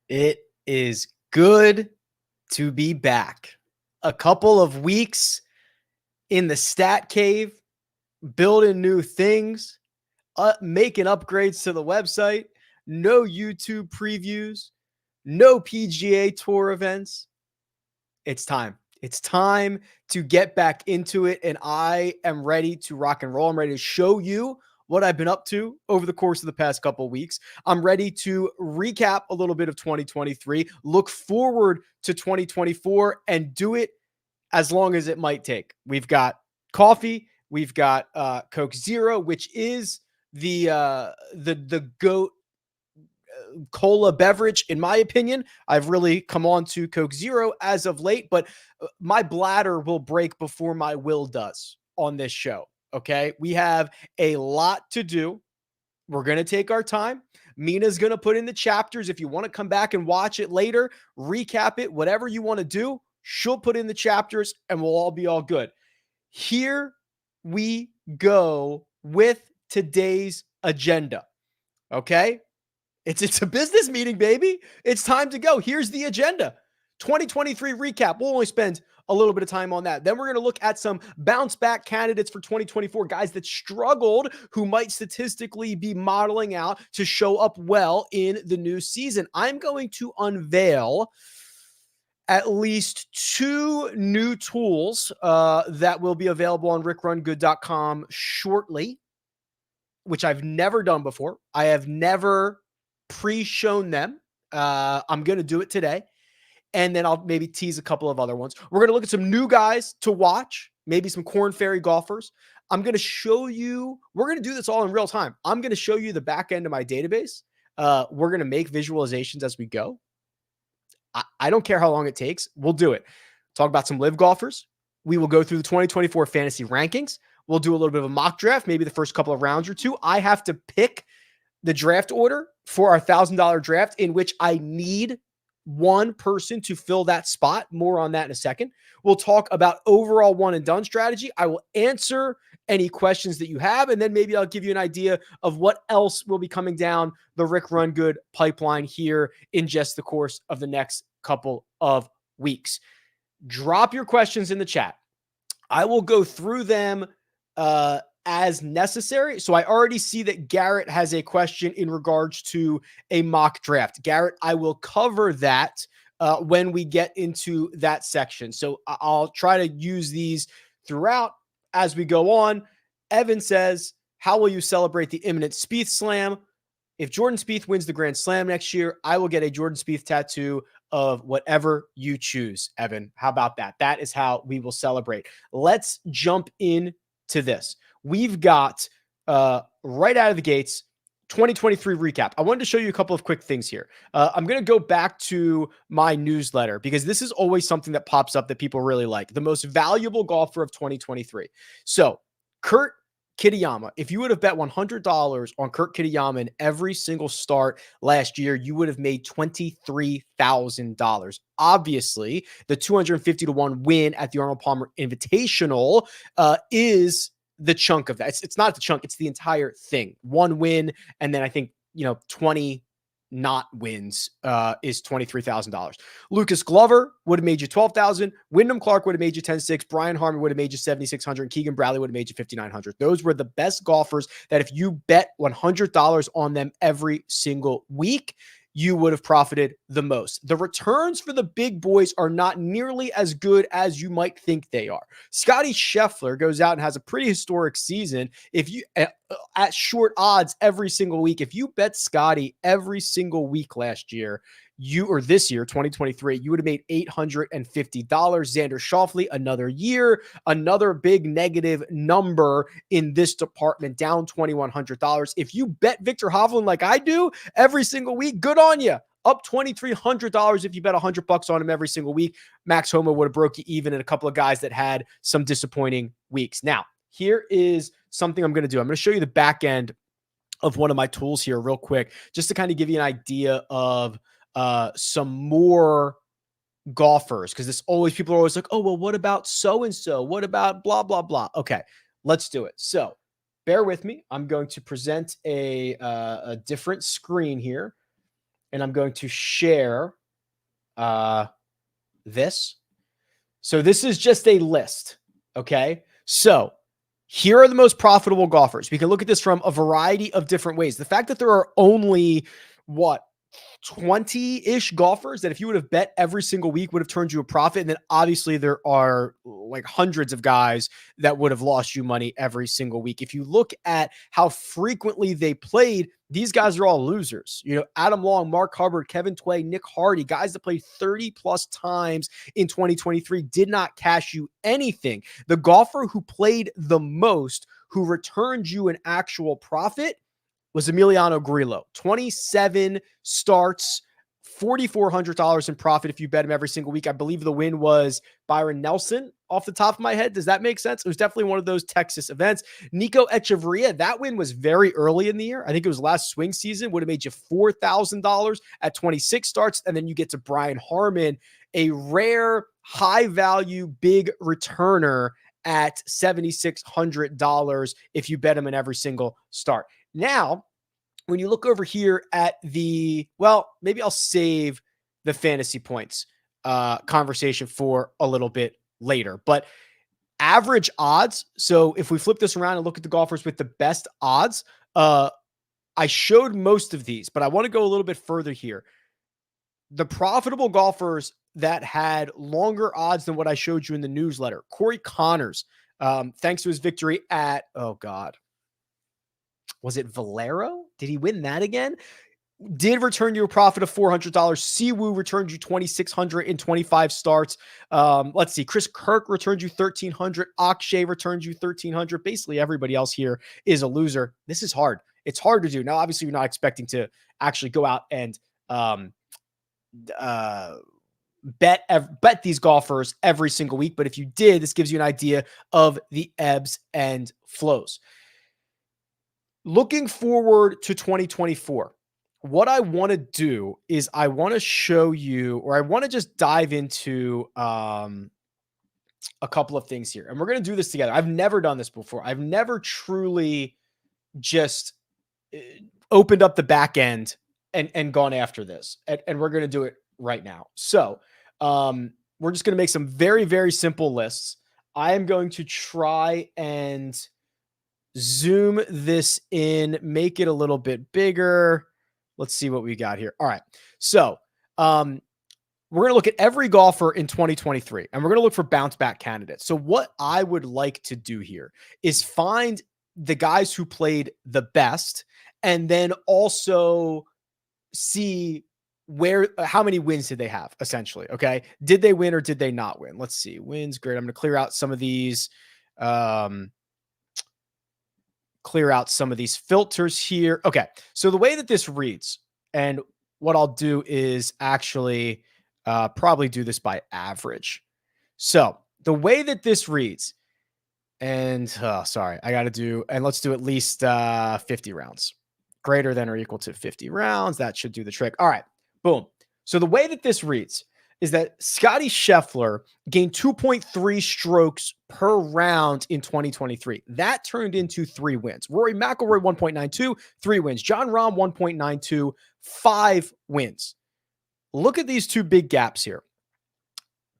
It is good to be back. A couple of weeks in the stat cave, building new things, making upgrades to the website, no YouTube previews, no PGA Tour events. It's time. It's time to get back into it, and I am ready to rock and roll. I'm ready to show you what I've been up to over the course of the past couple of weeks. I'm ready to recap a little bit of 2023, look forward to 2024, and do it as long as it might take. We've got coffee, we've got Coke Zero, which is the GOAT cola beverage, in my opinion. I've really come on to Coke Zero as of late, but my bladder will break before my will does on this show. Okay. We have a lot to do. We're going to take our time. Mina's going to put in the chapters. If you want to come back and watch it later, recap it, whatever you want to do, she'll put in the chapters and we'll all be all good. Here we go with today's agenda. Okay. It's a business meeting, baby. It's time to go. Here's the agenda. 2023 recap. We'll only spend a little bit of time on that. Then we're going to look at some bounce back candidates for 2024, guys that struggled, who might statistically be modeling out to show up well in the new season. I'm going to unveil at least 2 new tools that will be available on rickrungood.com shortly, which I've never done before. I have never pre-shown them. I'm going to do it today. And then I'll maybe tease a couple of other ones. We're going to look at some new guys to watch, maybe some Corn Ferry golfers. I'm going to show you, we're going to do this all in real time. I'm going to show you the back end of my database. We're going to make visualizations as we go. I don't care how long it takes. We'll do it. Talk about some LIV golfers. We will go through the 2024 fantasy rankings. We'll do a little bit of a mock draft, maybe the first couple of rounds or two. I have to pick the draft order for our $1,000 draft, in which I need one person to fill that spot. More on that in a second. We'll talk about overall one and done strategy. I will answer any questions that you have, and then maybe I'll give you an idea of what else will be coming down the Rick Run Good pipeline here in just the course of the next couple of weeks. Drop your questions in the chat. I will go through them as necessary. So I already see that Garrett has a question in regards to a mock draft. Garrett, I will cover that when we get into that section. So I'll try to use these throughout as we go on. Evan says, how will you celebrate the imminent Spieth slam? If Jordan Spieth wins the Grand Slam next year, I will get a Jordan Spieth tattoo of whatever you choose, Evan. How about that? That is how we will celebrate. Let's jump in to this. We've got right out of the gates 2023 recap. I wanted to show you a couple of quick things here. I'm going to go back to my newsletter because this is always something that pops up that people really like. The most valuable golfer of 2023. So Kurt Kitayama, if you would have bet $100 on Kurt Kitayama in every single start last year, you would have made $23,000. Obviously, the 250-1 win at the Arnold Palmer Invitational is the chunk of that. It's not the chunk, it's the entire thing. One win, and then I think, 20 not wins is $23,000. Lucas Glover would have made you $12,000. Wyndham Clark would have made you $10,600. Brian Harman would have made you $7,600. And Keegan Bradley would have made you $5,900. Those were the best golfers that if you bet $100 on them every single week, you would have profited the most. The returns for the big boys are not nearly as good as you might think they are. Scotty Scheffler goes out and has a pretty historic season. If you at short odds every single week, if you bet Scotty every single week last year, this year, 2023, you would have made $850. Xander Schauffele, another year, another big negative number in this department, down $2,100. If you bet Victor Hovland like I do every single week, good on you. Up $2,300 if you bet $100 on him every single week. Max Homa would have broke you even, and a couple of guys that had some disappointing weeks. Now, here is something I'm going to do. I'm going to show you the back end of one of my tools here real quick, just to kind of give you an idea of some more golfers, because people are always like, oh, well, what about so-and-so? What about blah, blah, blah? Okay, let's do it. So bear with me. I'm going to present a different screen here. and I'm going to share this. So this is just a list, okay? So here are the most profitable golfers. We can look at this from a variety of different ways. The fact that there are only, 20-ish golfers that if you would have bet every single week would have turned you a profit. And then obviously there are like hundreds of guys that would have lost you money every single week. If you look at how frequently they played, these guys are all losers. Adam Long, Mark Hubbard, Kevin Tway, Nick Hardy, guys that played 30 plus times in 2023 did not cash you anything. The golfer who played the most, who returned you an actual profit, was Emiliano Grillo. 27 starts, $4,400 in profit if you bet him every single week. I believe the win was Byron Nelson off the top of my head. Does that make sense? It was definitely one of those Texas events. Nico Echeverria, that win was very early in the year. I think it was last swing season, would have made you $4,000 at 26 starts. And then you get to Brian Harmon, a rare, high value, big returner at $7,600 if you bet him in every single start. Now, when you look over here at maybe I'll save the fantasy points conversation for a little bit later, but average odds. So if we flip this around and look at the golfers with the best odds, I showed most of these, but I want to go a little bit further here. The profitable golfers that had longer odds than what I showed you in the newsletter. Corey Connors, thanks to his victory at, was it Valero? Did he win that again? Did return you a profit of $400. Siwoo returned you $2,600 in 25 starts. Let's see. Chris Kirk returned you $1,300. Akshay returned you $1,300. Basically, everybody else here is a loser. This is hard. It's hard to do. Now, obviously, you're not expecting to actually go out and bet these golfers every single week. But if you did, this gives you an idea of the ebbs and flows. Looking forward to 2024, what I want to do is I want to show you, or I want to just dive into a couple of things here. And we're going to do this together. I've never done this before. I've never truly just opened up the back end and gone after this. And we're going to do it right now. So we're just going to make some very, very simple lists. I am going to try and zoom this in, make it a little bit bigger. Let's see what we got here. All right. So we're going to look at every golfer in 2023, and we're going to look for bounce back candidates. So what I would like to do here is find the guys who played the best, and then also see how many wins did they have, essentially. Okay. Did they win or did they not win? Let's see. Wins. Great. I'm going to clear out some of these, filters here. Okay. So the way that this reads, and what I'll do is actually probably do this by average. So the way that this reads, and let's do at least 50 rounds. Greater than or equal to 50 rounds. That should do the trick. All right. Boom. So the way that this reads is that Scotty Scheffler gained 2.3 strokes per round in 2023. That turned into 3 wins. Rory McIlroy, 1.92, 3 wins. Jon Rahm, 1.92, 5 wins. Look at these two big gaps here.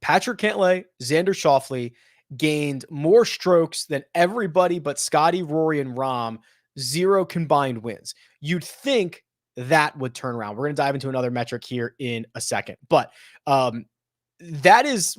Patrick Cantlay, Xander Schauffele gained more strokes than everybody but Scotty, Rory, and Rahm. 0 combined wins. You'd think that would turn around. We're going to dive into another metric here in a second, but that's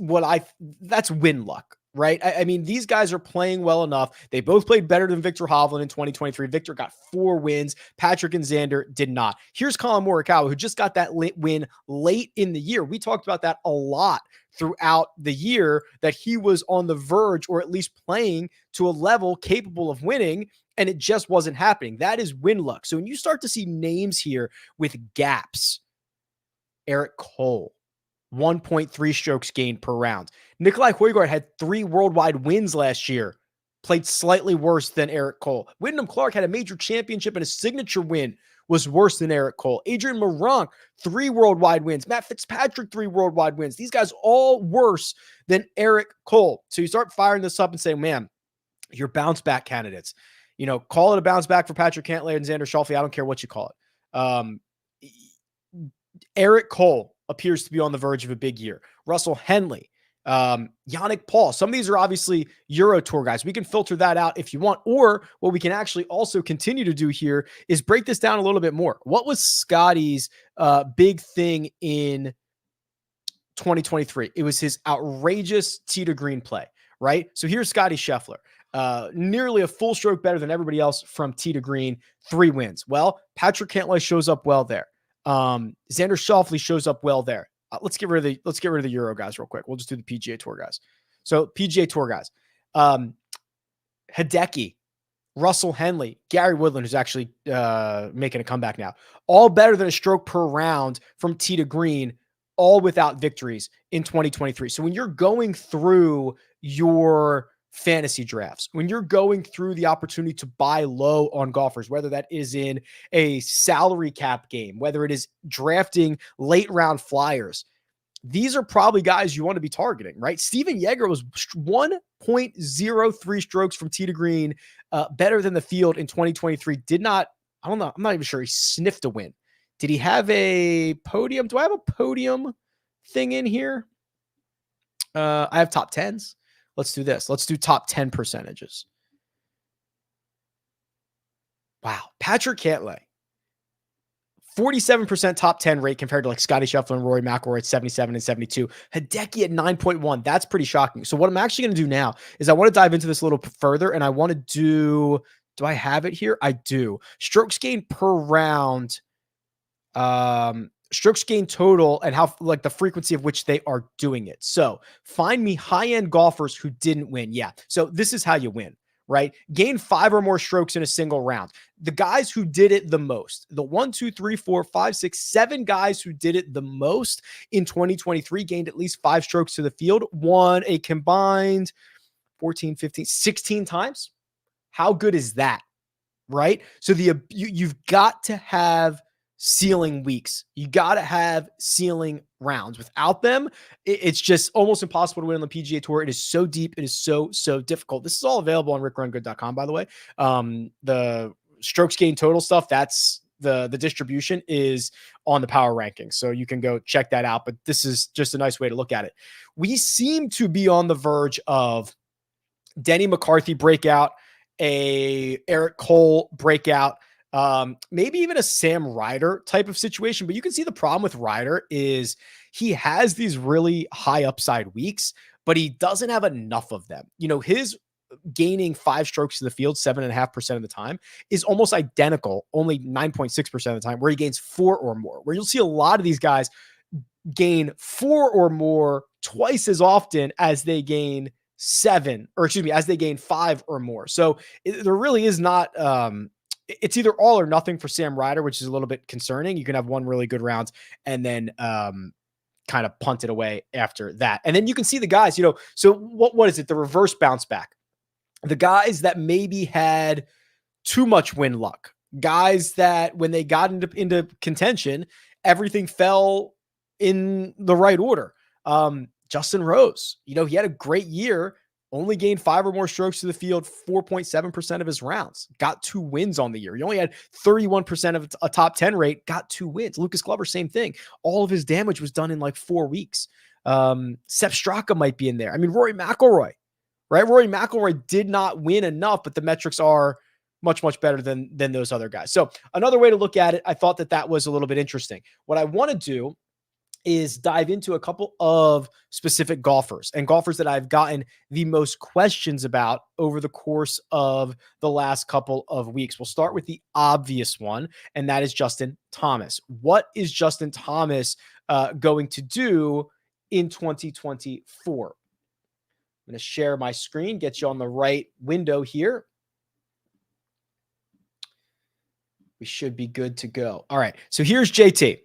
win luck, right? I mean, these guys are playing well enough. They both played better than Victor Hovland in 2023. Victor got 4 wins. Patrick and Xander did not. Here's Colin Morikawa, who just got that win late in the year. We talked about that a lot throughout the year, that he was on the verge, or at least playing to a level capable of winning, and it just wasn't happening. That is win luck. So when you start to see names here with gaps, Eric Cole, 1.3 strokes gained per round. Nikolai Højgaard had 3 worldwide wins last year, played slightly worse than Eric Cole. Wyndham Clark had a major championship, and a signature win was worse than Eric Cole. Adrian Meronk, 3 worldwide wins. Matt Fitzpatrick, 3 worldwide wins. These guys all worse than Eric Cole. So you start firing this up and saying, man, your bounce back candidates. Call it a bounce back for Patrick Cantlay and Xander Schauffele. I don't care what you call it. Eric Cole appears to be on the verge of a big year. Russell Henley, Yannick Paul. Some of these are obviously Euro Tour guys. We can filter that out if you want. Or what we can actually also continue to do here is break this down a little bit more. What was Scotty's big thing in 2023? It was his outrageous tee to green play, right? So here's Scotty Scheffler. Nearly a full stroke better than everybody else from tee to green, 3 wins. Well, Patrick Cantlay shows up well there. Xander Schauffele shows up well there. Let's get rid of the Euro guys real quick. We'll just do the PGA Tour guys. So PGA Tour guys, Hideki, Russell Henley, Gary Woodland, who's actually making a comeback now, all better than a stroke per round from tee to green, all without victories in 2023. So when you're going through your fantasy drafts, when you're going through the opportunity to buy low on golfers, whether that is in a salary cap game, whether it is drafting late round flyers, these are probably guys you want to be targeting, right? Steven Yeager was 1.03 strokes from tee to green, better than the field in 2023. I'm not even sure he sniffed a win. Did he have a podium? Do I have a podium thing in here? I have top 10s. Let's do this. Let's do top 10 percentages. Wow. Patrick Cantlay, 47% top 10 rate compared to like Scotty Scheffler and Rory McIlroy at 77 and 72. Hideki at 9.1. That's pretty shocking. So what I'm actually going to do now is I want to dive into this a little further, and I want to do I have it here? I do. Strokes gained per round, strokes gained total, and how like the frequency of which they are doing it. So find me high-end golfers who didn't win. Yeah. So this is how you win, right? Gain 5 or more strokes in a single round. The guys who did it the most, the 1, 2, 3, 4, 5, 6, 7 guys who did it the most in 2023 gained at least 5 strokes to the field, won a combined 14, 15, 16 times. How good is that? Right? So you've got to have ceiling weeks. You got to have ceiling rounds. Without them, it's just almost impossible to win on the PGA Tour. It is so deep. It is so difficult. This is all available on rickrungood.com, by the way. The strokes gained total stuff, that's the distribution is on the power rankings. So you can go check that out. But this is just a nice way to look at it. We seem to be on the verge of Denny McCarthy breakout, a Eric Cole breakout, maybe even a Sam Ryder type of situation. But you can see the problem with Ryder is he has these really high upside weeks, but he doesn't have enough of them. You know, his gaining 5 strokes to the field 7.5% of the time is almost identical, only 9.6% of the time, where he gains 4 or more, where you'll see a lot of these guys gain 4 or more twice as often as they gain 7, or excuse me, as they gain 5 or more. So there really is not, it's either all or nothing for Sam Ryder, which is a little bit concerning. You can have one really good round and then kind of punt it away after that. And then you can see the guys, you know, so what is it? The reverse bounce back. The guys that maybe had too much win luck, guys that when they got into contention, everything fell in the right order. Justin Rose, you know, he had a great year, only gained 5 or more strokes to the field, 4.7% of his rounds, got 2 wins on the year. He only had 31% of a top 10 rate, got 2 wins. Lucas Glover, same thing. All of his damage was done in like 4 weeks. Sepp Straka might be in there. I mean, Rory McIlroy, right? Rory McIlroy did not win enough, but the metrics are much, much better than those other guys. So another way to look at it, I thought that was a little bit interesting. What I want to do is dive into a couple of specific golfers and golfers that I've gotten the most questions about over the course of the last couple of weeks. We'll start with the obvious one, and that is Justin Thomas. What is Justin Thomas going to do in 2024? I'm going to share my screen, get you on the right window here. We should be good to go. All right. So here's JT.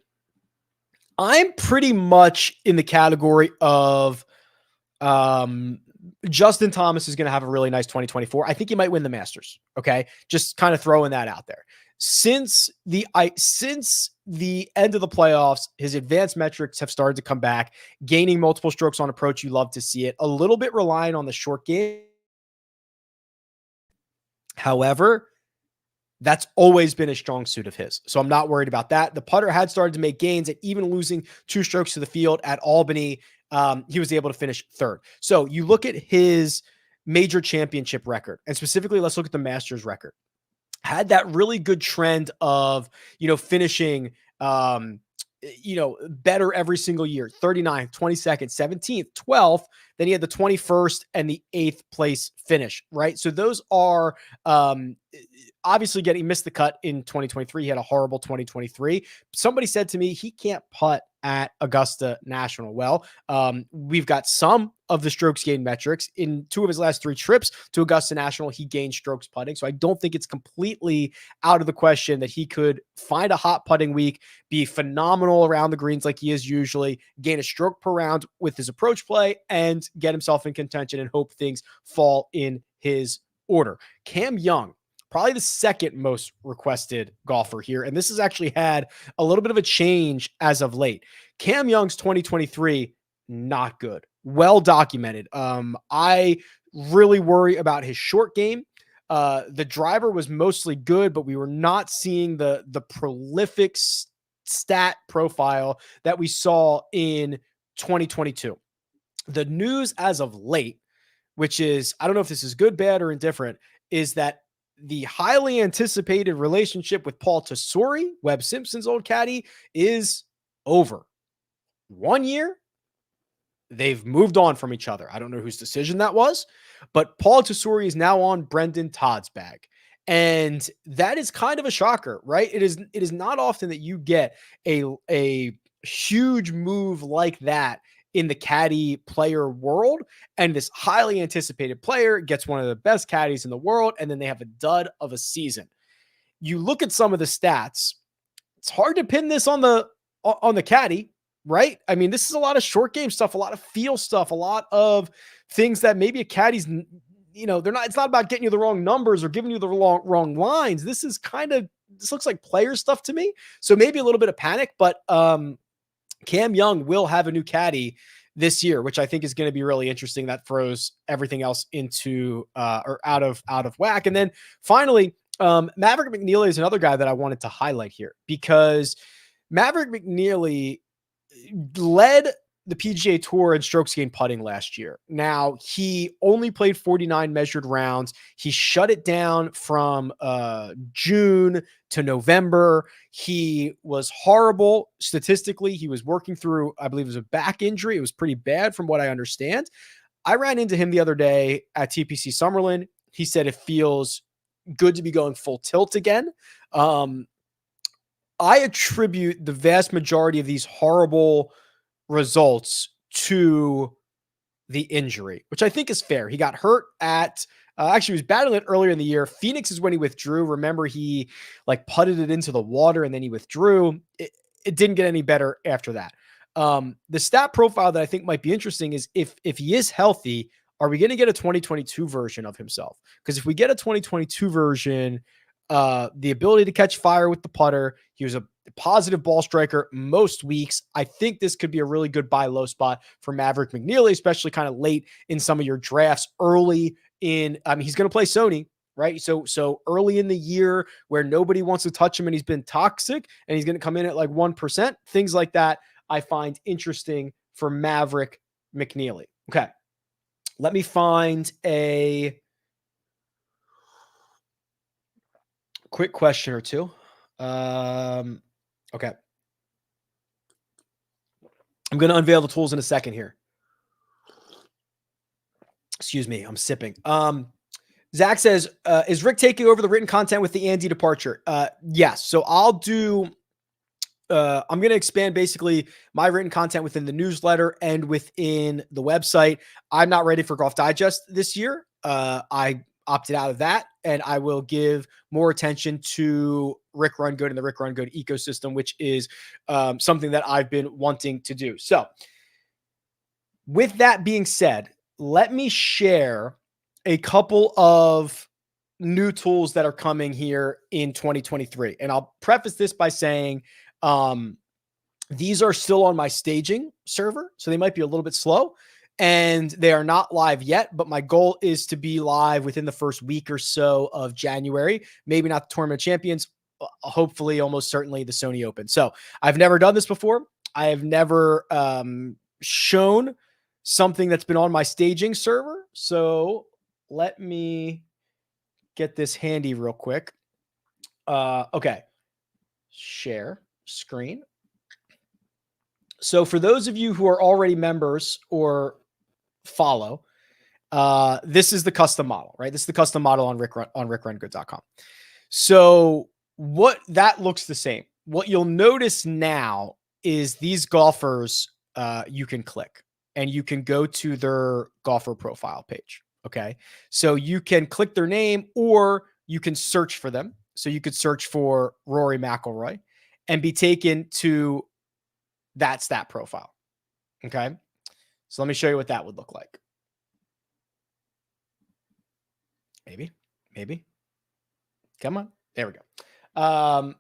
I'm pretty much in the category of Justin Thomas is going to have a really nice 2024. I think he might win the Masters. Okay. Just kind of throwing that out there. Since the end of the playoffs, his advanced metrics have started to come back, gaining multiple strokes on approach. You love to see it. A little bit relying on the short game. However, That's always been a strong suit of his. So I'm not worried about that. The putter had started to make gains, and even losing 2 strokes to the field at Albany, he was able to finish third. So you look at his major championship record, and specifically, let's look at the Masters record. Had that really good trend of, finishing, better every single year, 39th, 22nd, 17th, 12th. Then he had the 21st and the 8th place finish, right? So those are obviously he missed the cut in 2023. He had a horrible 2023. Somebody said to me, he can't putt at Augusta National. Well, we've got some of the strokes gained metrics. In 2 of his last 3 trips to Augusta National, he gained strokes putting. So I don't think it's completely out of the question that he could find a hot putting week, be phenomenal around the greens like he is usually, gain a stroke per round with his approach play, and get himself in contention and hope things fall in his order. Cam Young, probably the second most requested golfer here. And this has actually had a little bit of a change as of late. Cam Young's 2023, not good. Well documented. I really worry about his short game. The driver was mostly good, but we were not seeing the prolific stat profile that we saw in 2022. The news as of late, which is, I don't know if this is good, bad, or indifferent, is that the highly anticipated relationship with Paul Tesori, Webb Simpson's old caddy, is over. 1 year, they've moved on from each other. I don't know whose decision that was, but Paul Tesori is now on Brendan Todd's bag. And that is kind of a shocker, right? It is not often that you get a huge move like that in the caddy player world, and this highly anticipated player gets one of the best caddies in the world, and then they have a dud of a season. You look at some of the stats, it's hard to pin this on the caddy, right? I mean, this is a lot of short game stuff, a lot of feel stuff, a lot of things that maybe a caddy's, it's not about getting you the wrong numbers or giving you the wrong lines. This looks like player stuff to me. So maybe a little bit of panic, but Cam Young will have a new caddy this year, which I think is going to be really interesting. That throws everything else into or out of whack. And then finally, Maverick McNeely is another guy that I wanted to highlight here, because Maverick McNeely led the PGA Tour in strokes gained putting last year. Now, he only played 49 measured rounds. He shut it down from June to November. He was horrible statistically. He was working through, I believe it was a back injury. It was pretty bad from what I understand. I ran into him the other day at TPC Summerlin. He said it feels good to be going full tilt again. I attribute the vast majority of these horrible results to the injury, which I think is fair. He got hurt at actually he was battling it earlier in the year. Phoenix is when he withdrew. Remember, he putted it into the water and then he withdrew. It didn't get any better after that. The stat profile that I think might be interesting is if he is healthy, are we going to get a 2022 version of himself? Because if we get a 2022 version, the ability to catch fire with the putter, he was a positive ball striker most weeks. I think this could be a really good buy low spot for Maverick McNeely, especially kind of late in some of your drafts. Early in, he's going to play Sony, right? So early in the year where nobody wants to touch him and he's been toxic and he's going to come in at 1%, things like that I find interesting for Maverick McNeely. Okay. Let me find a quick question or two. Okay. I'm going to unveil the tools in a second here. Excuse me. I'm sipping. Zach says, is Rick taking over the written content with the Andy departure? Yes. So I'll do, I'm going to expand basically my written content within the newsletter and within the website. I'm not ready for Golf Digest this year. I opted out of that, and I will give more attention to Rick Run Good and the Rick Run Good ecosystem, which is something that I've been wanting to do. So with that being said, let me share a couple of new tools that are coming here in 2023. And I'll preface this by saying these are still on my staging server, so they might be a little bit slow. and they are not live yet, but my goal is to be live within the first week or so of January. Maybe not the Tournament of Champions, hopefully almost certainly the Sony Open. So I've never done this before. I have never shown something that's been on my staging server. So let me get this handy real quick. Okay. Share screen. So for those of you who are already members or follow, this is the custom model, right? This is the custom model on rickrungood.com. So what that looks the same. What you'll notice now is these golfers, you can click and you can go to their golfer profile page. Okay. So you can click their name or you can search for them. So you could search for Rory McIlroy and be taken to that stat profile. Okay. So let me show you what that would look like. Maybe. Come on. There we go.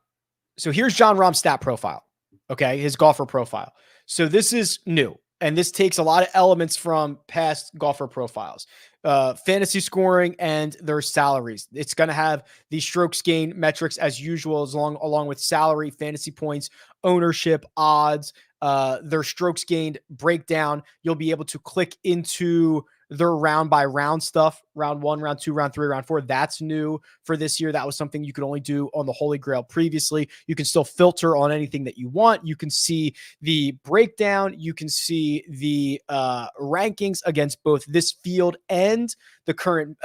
So here's John Rahm's stat profile. Okay. His golfer profile. So this is new. And this takes a lot of elements from past golfer profiles, fantasy scoring and their salaries. It's going to have the strokes gained metrics as usual, along with salary, fantasy points, ownership, odds, their strokes gained breakdown. You'll be able to click into their round by round stuff, round 1, round 2, round 3, round 4. That's new for this year. That was something you could only do on the Holy Grail previously. You can still filter on anything that you want. You can see the breakdown. You can see the rankings against both this field and the current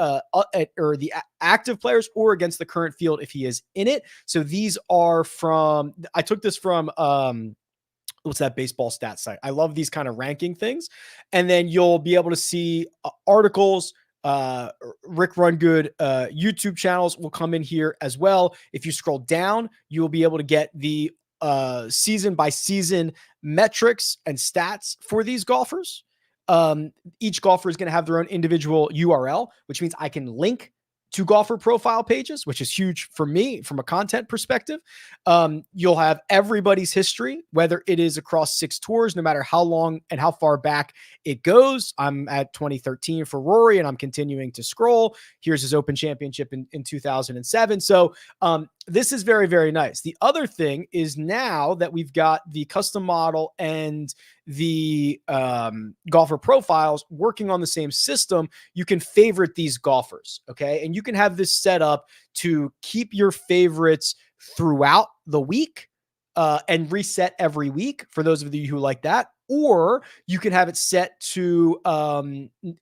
or the active players, or against the current field if he is in it. So these are from, I took this from, what's that baseball stat site? I love these kind of ranking things. And then you'll be able to see articles, Rick Run Good YouTube channels will come in here as well. If you scroll down, you will be able to get the season by season metrics and stats for these golfers. Each golfer is going to have their own individual URL, which means I can link to golfer profile pages, which is huge for me from a content perspective. You'll have everybody's history, whether it is across 6 tours, no matter how long and how far back it goes. I'm at 2013 for Rory, and I'm continuing to scroll. Here's his Open Championship in 2007. So this is very, very nice. The other thing is, now that we've got the custom model and the golfer profiles working on the same system, you can favorite these golfers. Okay. And you can have this set up to keep your favorites throughout the week and reset every week for those of you who like that. Or you can have it set to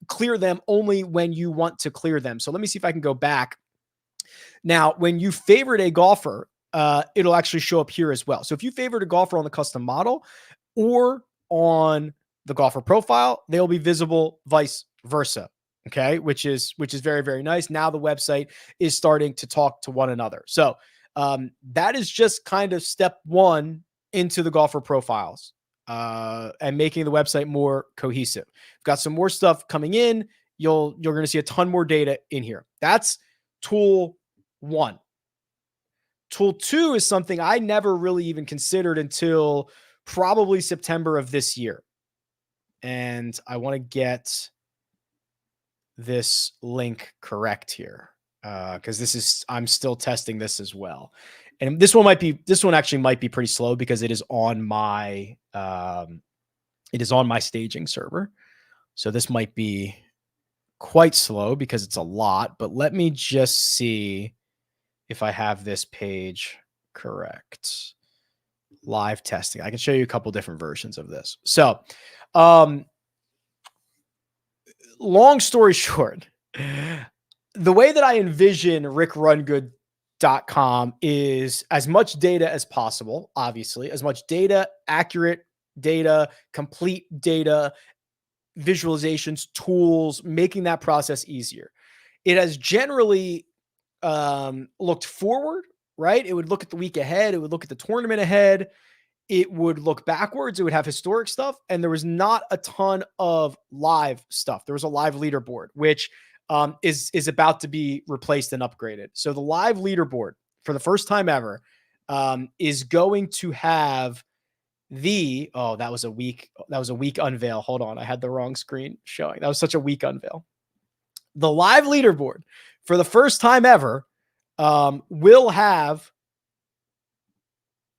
clear them only when you want to clear them. So let me see if I can go back. Now, when you favorite a golfer, it'll actually show up here as well. So if you favorite a golfer on the custom model or on the golfer profile, they'll be visible vice versa. Okay. Which is very, very nice. Now the website is starting to talk to one another. So that is just kind of step 1 into the golfer profiles and making the website more cohesive. We've got some more stuff coming in. You're going to see a ton more data in here. That's tool 1. Tool 2 is something I never really even considered until probably September of this year. And I want to get this link correct here because I'm still testing this as well. And this one actually might be pretty slow because it is on my staging server. So this might be quite slow because it's a lot, but let me just see if I have this page correct. Live testing. I can show you a couple different versions of this. So, long story short, the way that I envision rickrungood.com is as much data as possible, obviously, as much data, accurate data, complete data, visualizations, tools, making that process easier. It has generally looked forward, right? It would look at the week ahead. It would look at the tournament ahead. It would look backwards. It would have historic stuff. And there was not a ton of live stuff. There was a live leaderboard, which is about to be replaced and upgraded. So the live leaderboard, for the first time ever, is going to have that was a weak unveil. Hold on. I had the wrong screen showing. That was such a weak unveil. The live leaderboard for the first time ever will have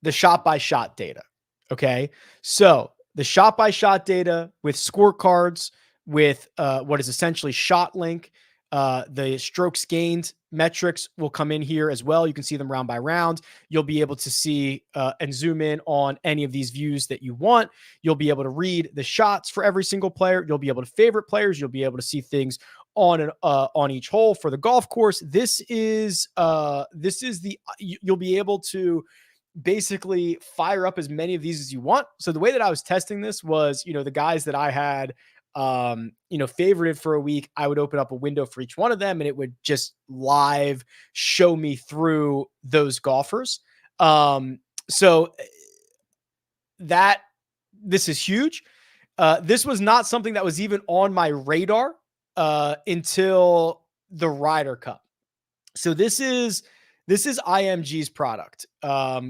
the shot by shot data. Okay. So the shot by shot data with scorecards, with what is essentially shot link, the strokes gained metrics will come in here as well. You can see them round by round. You'll be able to see and zoom in on any of these views that you want. You'll be able to read the shots for every single player. You'll be able to favorite players. You'll be able to see things on each hole for the golf course. You'll be able to basically fire up as many of these as you want. So the way that I was testing this was, the guys that I had, favorited for a week, I would open up a window for each one of them and it would just live show me through those golfers. So that this is huge. This was not something that was even on my radar until the Ryder Cup. So this is IMG's product,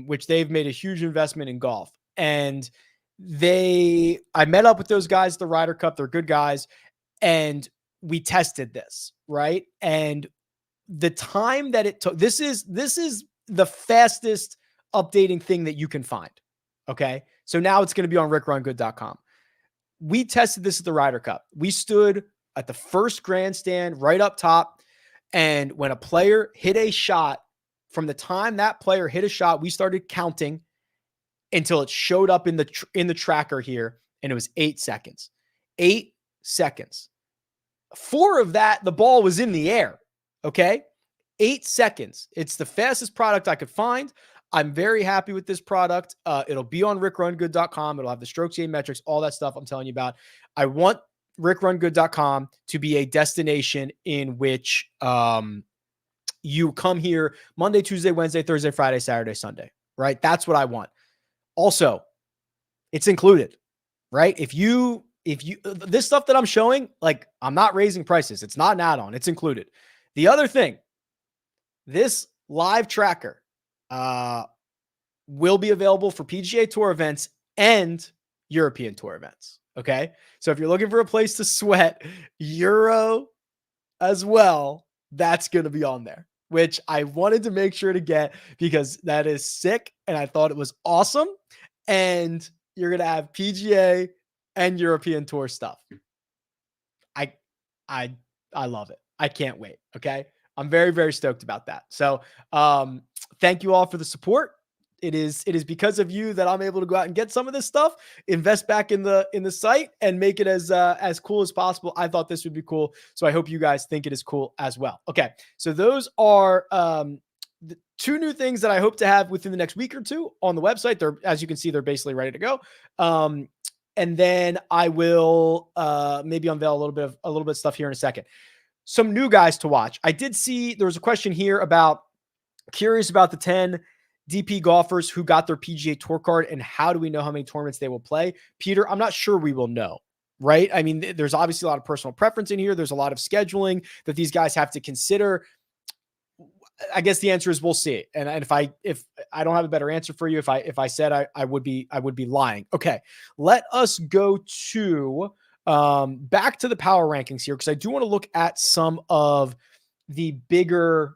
which they've made a huge investment in golf. And I met up with those guys at the Ryder Cup. They're good guys. And we tested this, right? And the time that it took, this is the fastest updating thing that you can find. Okay. So now it's going to be on rickrungood.com. We tested this at the Ryder Cup. We stood at the first grandstand right up top. And when a player hit a shot, from the time that player hit a shot, we started counting until it showed up in the tracker here, and it was 8 seconds. 8 seconds. 4 of that, the ball was in the air. Okay? 8 seconds. It's the fastest product I could find. I'm very happy with this product. It'll be on rickrungood.com. It'll have the strokes gain metrics, all that stuff I'm telling you about. I want rickrungood.com to be a destination in which you come here Monday, Tuesday, Wednesday, Thursday, Friday, Saturday, Sunday, right? That's what I want. Also, it's included, right? If you this stuff that I'm showing, like, I'm not raising prices. It's not an add-on. It's included. The other thing, this live tracker will be available for PGA Tour events and European Tour events. Okay. So if you're looking for a place to sweat Euro as well, that's going to be on there, which I wanted to make sure to get because that is sick. And I thought it was awesome. And you're going to have PGA and European Tour stuff. I love it. I can't wait. Okay. I'm very, very stoked about that. So, thank you all for the support. It is because of you that I'm able to go out and get some of this stuff, invest back in the site, and make it as cool as possible. I thought this would be cool, so I hope you guys think it is cool as well. Okay, so those are the 2 new things that I hope to have within the next week or 2 on the website. They're, as you can see, they're basically ready to go. And then I will maybe unveil a little bit of stuff here in a second. Some new guys to watch. I did see there was a question here curious about the 10 DP golfers who got their PGA Tour card and how do we know how many tournaments they will play? Peter, I'm not sure we will know, right? I mean, there's obviously a lot of personal preference in here. There's a lot of scheduling that these guys have to consider. I guess the answer is we'll see. And if I don't have a better answer for you, if I said I would be lying. Okay, let us go to back to the power rankings here, because I do want to look at some of the bigger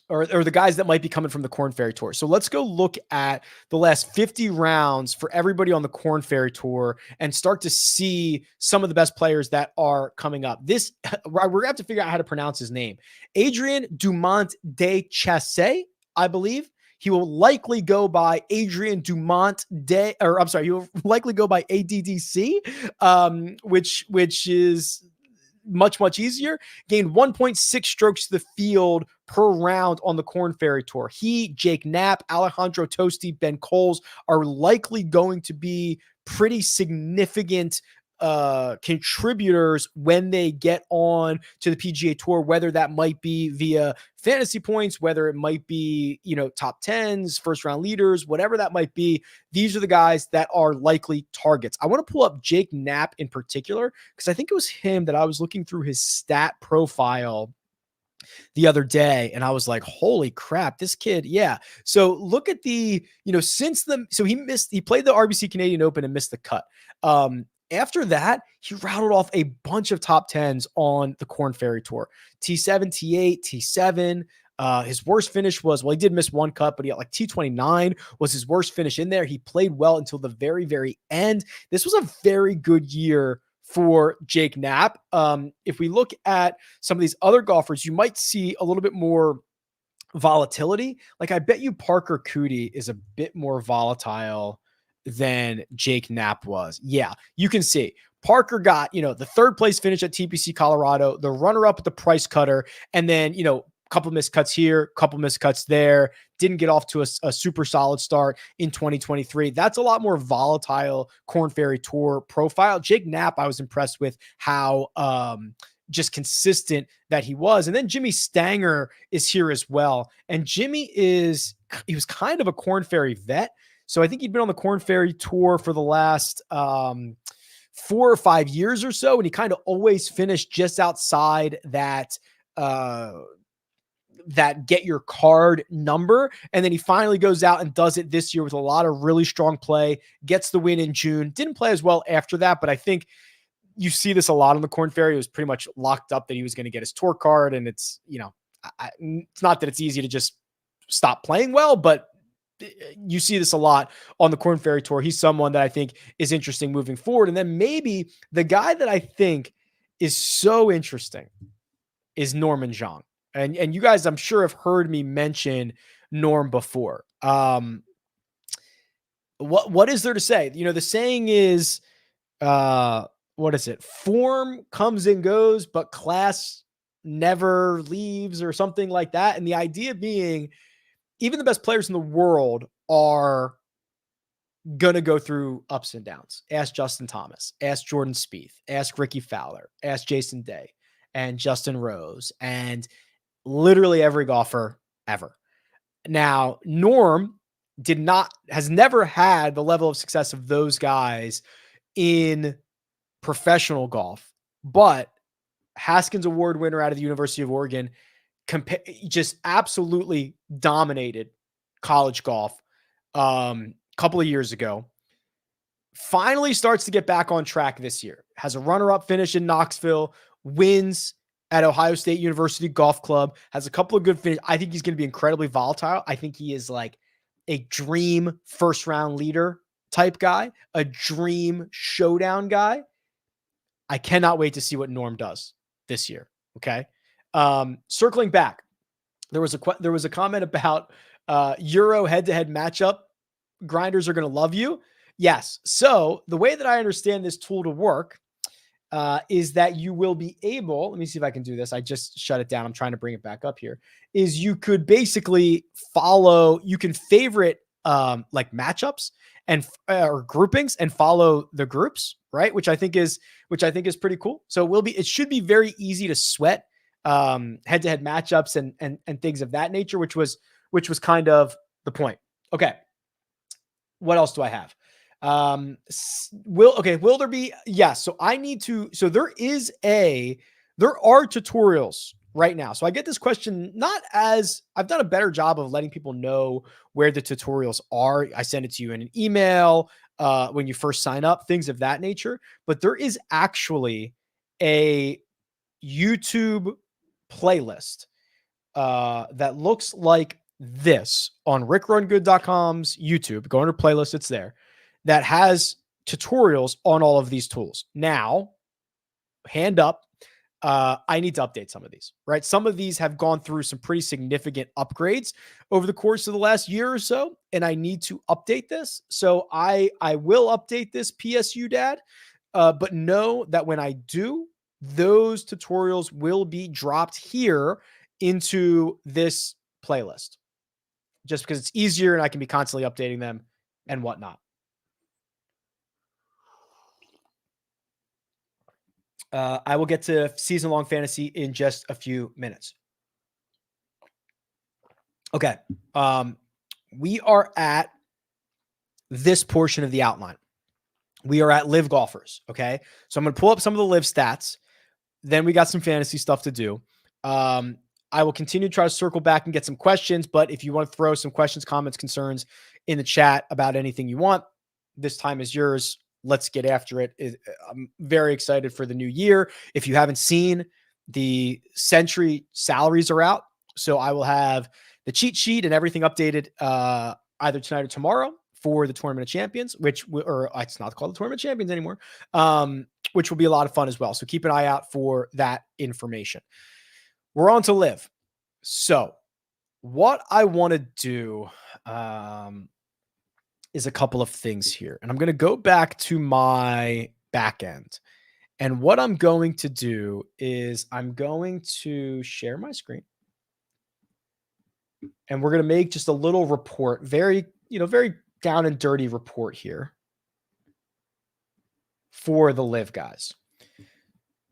or the guys that might be coming from the Korn Ferry Tour. So let's go look at the last 50 rounds for everybody on the Korn Ferry Tour and start to see some of the best players that are coming up. We're going to have to figure out how to pronounce his name. Adrian Dumont de Chassé, I believe. He will likely go by Adrian Dumont he will likely go by ADDC, which is much, much easier. Gained 1.6 strokes to the field per round on the Korn Ferry Tour. He, Jake Knapp, Alejandro Tosti, Ben Coles are likely going to be pretty significant contributors when they get on to the PGA Tour, whether that might be via fantasy points, whether it might be, top 10s, first round leaders, whatever that might be. These are the guys that are likely targets. I want to pull up Jake Knapp in particular, because I think it was him that I was looking through his stat profile the other day, and I was like, holy crap, this kid. Yeah. So look at the, so he played the RBC Canadian Open and missed the cut. After that, he rattled off a bunch of top 10s on the Korn Ferry Tour. T7, T8, T7. His worst finish was, well, he did miss one cut, but he got like T29 was his worst finish in there. He played well until the very, very end. This was a very good year for Jake Knapp. If we look at some of these other golfers, you might see a little bit more volatility. Like I bet you Parker Cootie is a bit more volatile than Jake Knapp was. Yeah, you can see Parker got, the third place finish at TPC Colorado, the runner up at the Price Cutter, and then, couple missed cuts here, couple missed cuts there, didn't get off to a super solid start in 2023. That's a lot more volatile Korn Ferry Tour profile. Jake Knapp, I was impressed with how just consistent that he was. And then Jimmy Stanger is here as well. And Jimmy he was kind of a Korn Ferry vet. So I think he'd been on the Korn Ferry Tour for the last 4 or 5 years or so. And he kind of always finished just outside that get your card number. And then he finally goes out and does it this year with a lot of really strong play, gets the win in June. Didn't play as well after that, but I think you see this a lot on the Korn Ferry. It was pretty much locked up that he was going to get his tour card. And it's, it's not that it's easy to just stop playing well, but you see this a lot on the Korn Ferry Tour. He's someone that I think is interesting moving forward. And then maybe the guy that I think is so interesting is Norman Zhang. And you guys, I'm sure, have heard me mention Norm before. What is there to say? The saying is, what is it? Form comes and goes, but class never leaves, or something like that. And the idea being, even the best players in the world are going to go through ups and downs. Ask Justin Thomas, ask Jordan Spieth, ask Ricky Fowler, ask Jason Day and Justin Rose, and literally every golfer ever. Now, Norm has never had the level of success of those guys in professional golf, but Haskins Award winner out of the University of Oregon, just absolutely dominated college golf a couple of years ago. Finally starts to get back on track this year. Has a runner-up finish in Knoxville, wins at Ohio State University Golf Club, has a couple of good finishes. I think he's going to be incredibly volatile. I think he is like a dream first-round leader type guy, a dream showdown guy. I cannot wait to see what Norm does this year. Okay. Circling back, there was a comment about Euro head-to-head matchup. Grinders are going to love you. Yes. So the way that I understand this tool to work is that you will be able, let me see if I can do this. I just shut it down. I'm trying to bring it back up here. Is you could basically you can favorite like matchups and or groupings and follow the groups, right? Which I think is pretty cool. So it should be very easy to sweat head-to-head matchups and things of that nature, which was kind of the point. Okay. What else do I have? Will there be? Yes. So there are tutorials right now. So I get this question, not as I've done a better job of letting people know where the tutorials are. I send it to you in an email, when you first sign up, things of that nature, but there is actually a YouTube playlist, that looks like this on rickrungood.com's YouTube. Go under playlist. It's there. That has tutorials on all of these tools. Now, hand up, I need to update some of these, right? Some of these have gone through some pretty significant upgrades over the course of the last year or so, and I need to update this. So I will update this, PSU Dad, but know that when I do, those tutorials will be dropped here into this playlist, just because it's easier and I can be constantly updating them and whatnot. I will get to season-long fantasy in just a few minutes. Okay. We are at this portion of the outline. We are at LIV Golfers. Okay. So I'm going to pull up some of the LIV stats. Then we got some fantasy stuff to do. I will continue to try to circle back and get some questions. But if you want to throw some questions, comments, concerns in the chat about anything you want, this time is yours. Let's get after it. I'm very excited for the new year. If you haven't seen, the Century salaries are out. So I will have the cheat sheet and everything updated either tonight or tomorrow for the Tournament of Champions, or it's not called the Tournament of Champions anymore, which will be a lot of fun as well. So keep an eye out for that information. We're on to LIV. So what I want to do is a couple of things here. And I'm going to go back to my back end. And what I'm going to do is I'm going to share my screen. And we're going to make just a little report, very down and dirty report here for the LIV guys.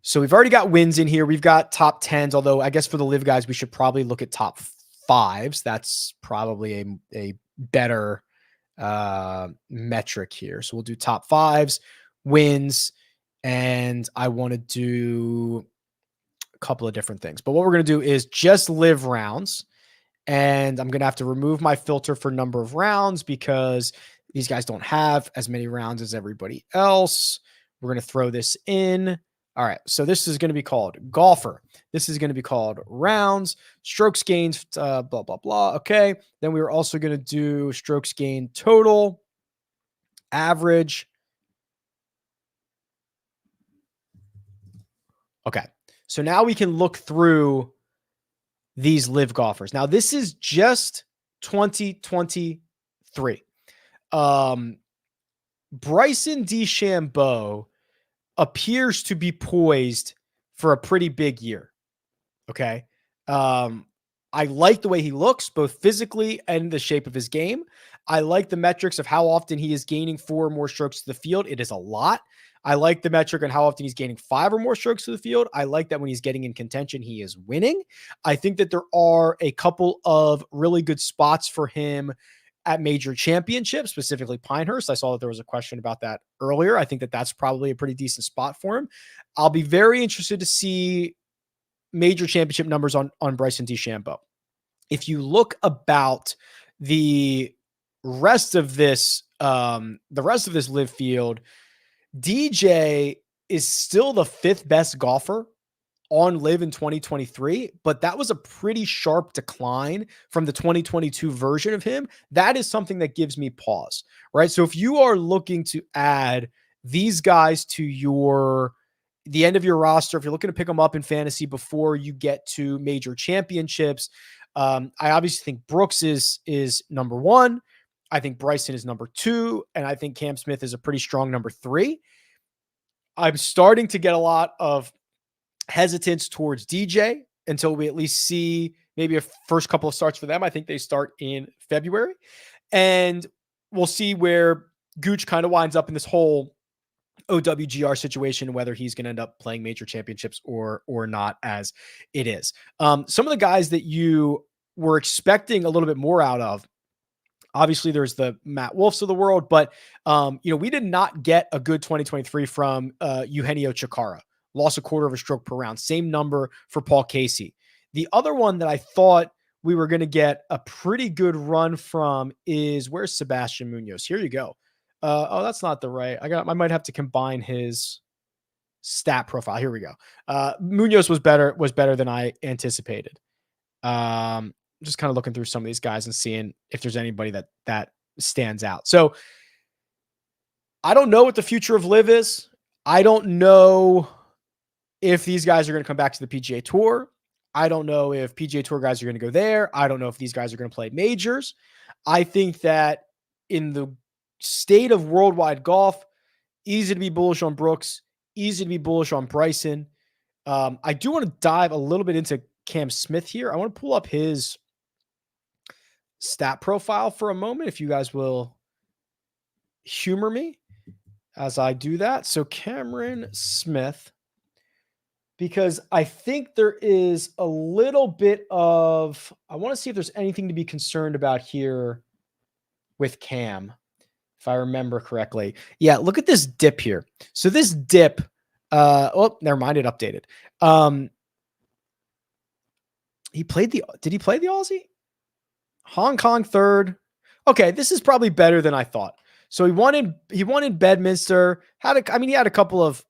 So we've already got wins in here. We've got top 10s, although I guess for the LIV guys, we should probably look at top 5s. That's probably a better metric here. So we'll do top 5s, wins, and I want to do a couple of different things. But what we're going to do is just LIV rounds. And I'm going to have to remove my filter for number of rounds because these guys don't have as many rounds as everybody else. We're going to throw this in. All right. So this is going to be called golfer. This is going to be called rounds, strokes gained, blah, blah, blah. Okay. Then we were also going to do strokes gained total, average. Okay. So now we can look through these LIV golfers. Now, this is just 2023. Bryson DeChambeau appears to be poised for a pretty big year. Okay. I like the way he looks, both physically and the shape of his game. I like the metrics of how often he is gaining 4 or more strokes to the field. It is a lot. I like the metric on how often he's gaining 5 or more strokes to the field. I like that when he's getting in contention, he is winning. I think that there are a couple of really good spots for him at major championships, specifically Pinehurst. I saw that there was a question about that earlier. I think that that's probably a pretty decent spot for him. I'll be very interested to see major championship numbers on Bryson DeChambeau. If you look about the rest of this LIV field, DJ is still the 5th best golfer on LIV in 2023, but that was a pretty sharp decline from the 2022 version of him. That is something that gives me pause, right? So if you are looking to add these guys to the end of your roster, if you're looking to pick them up in fantasy before you get to major championships, I obviously think Brooks is number 1. I think Bryson is number 2, and I think Cam Smith is a pretty strong number 3. I'm starting to get a lot of hesitance towards DJ until we at least see maybe a first couple of starts for them. I think they start in February, and we'll see where Gooch kind of winds up in this whole OWGR situation, whether he's going to end up playing major championships or not, as it is. Some of the guys that you were expecting a little bit more out of, obviously there's the Matt Wolfs of the world, but we did not get a good 2023 from Eugenio Chacarra. Lost a quarter of a stroke per round. Same number for Paul Casey. The other one that I thought we were going to get a pretty good run from is, where's Sebastian Munoz? Here you go. Oh, that's not the right. I might have to combine his stat profile. Here we go. Munoz was better than I anticipated. Just kind of looking through some of these guys and seeing if there's anybody that stands out. So I don't know what the future of LIV is. I don't know if these guys are going to come back to the PGA Tour. I don't know if PGA Tour guys are going to go there. I don't know if these guys are going to play majors. I think that in the state of worldwide golf, easy to be bullish on Brooks, easy to be bullish on Bryson. I do want to dive a little bit into Cam Smith here. I want to pull up his stat profile for a moment, if you guys will humor me as I do that. So Cameron Smith, because I think there is a little bit of, I want to see if there's anything to be concerned about here with Cam, if I remember correctly. Yeah, look at this dip here. So this dip, never mind, it updated. did he play the Aussie? Hong Kong third. Okay, this is probably better than I thought. So he won in Bedminster. He had a couple of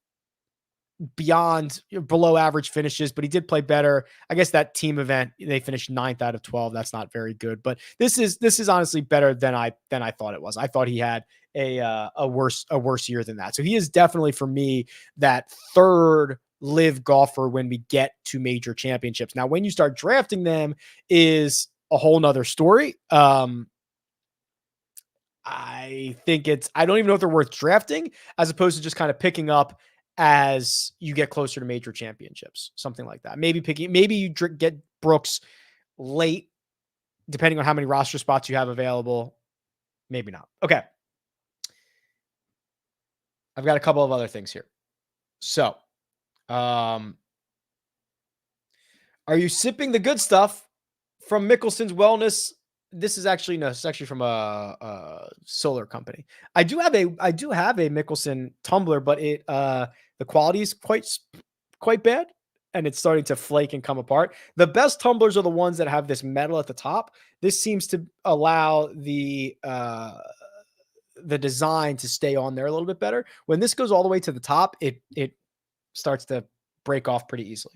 below average finishes, but he did play better. I guess that team event, they finished 9th out of 12. That's not very good, but this is honestly better than I thought it was. I thought he had a worse year than that. So he is definitely, for me, that third LIV golfer when we get to major championships. Now, when you start drafting them is a whole nother story. I don't even know if they're worth drafting, as opposed to just kind of picking up as you get closer to major championships, something like that. Maybe you get Brooks late, depending on how many roster spots you have available. Maybe not. Okay. I've got a couple of other things here. So, are you sipping the good stuff from Mickelson's Wellness? This is actually from a solar company. I do have a Mickelson tumbler, but the quality is quite bad, and it's starting to flake and come apart. The best tumblers are the ones that have this metal at the top. This seems to allow the design to stay on there a little bit better. When this goes all the way to the top, it starts to break off pretty easily.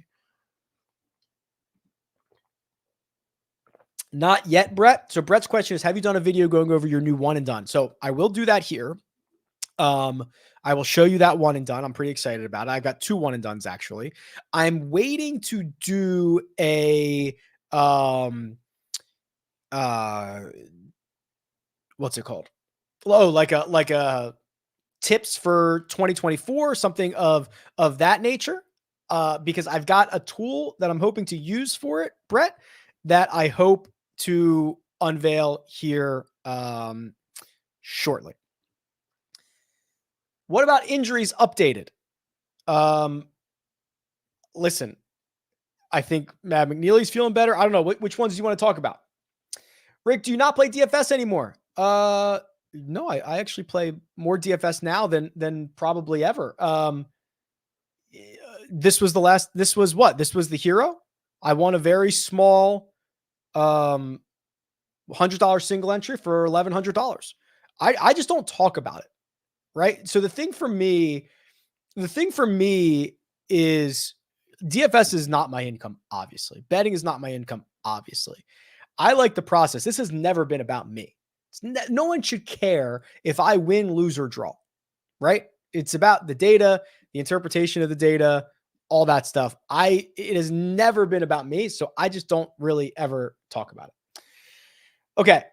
Not yet, Brett. So Brett's question is, have you done a video going over your new one and done? So I will do that here. I will show you that one and done. I'm pretty excited about it. I've got 2 one and dones, actually. I'm waiting to do a, what's it called? Oh, like a tips for 2024, something of that nature. Because I've got a tool that I'm hoping to use for it, Brett, that I hope to unveil here shortly. What about injuries updated? Listen, I think Matt McNeely's feeling better. I don't know. Which ones do you want to talk about? Rick, do you not play DFS anymore? No, I actually play more DFS now than probably ever. This was the hero. I won a very small $100 single entry for $1,100. I just don't talk about it. Right. So the thing for me is DFS is not my income. Obviously, betting is not my income. Obviously, I like the process. This has never been about me. No one should care if I win, lose, or draw. Right. It's about the data, the interpretation of the data, all that stuff. It has never been about me. So I just don't really ever talk about it. Okay.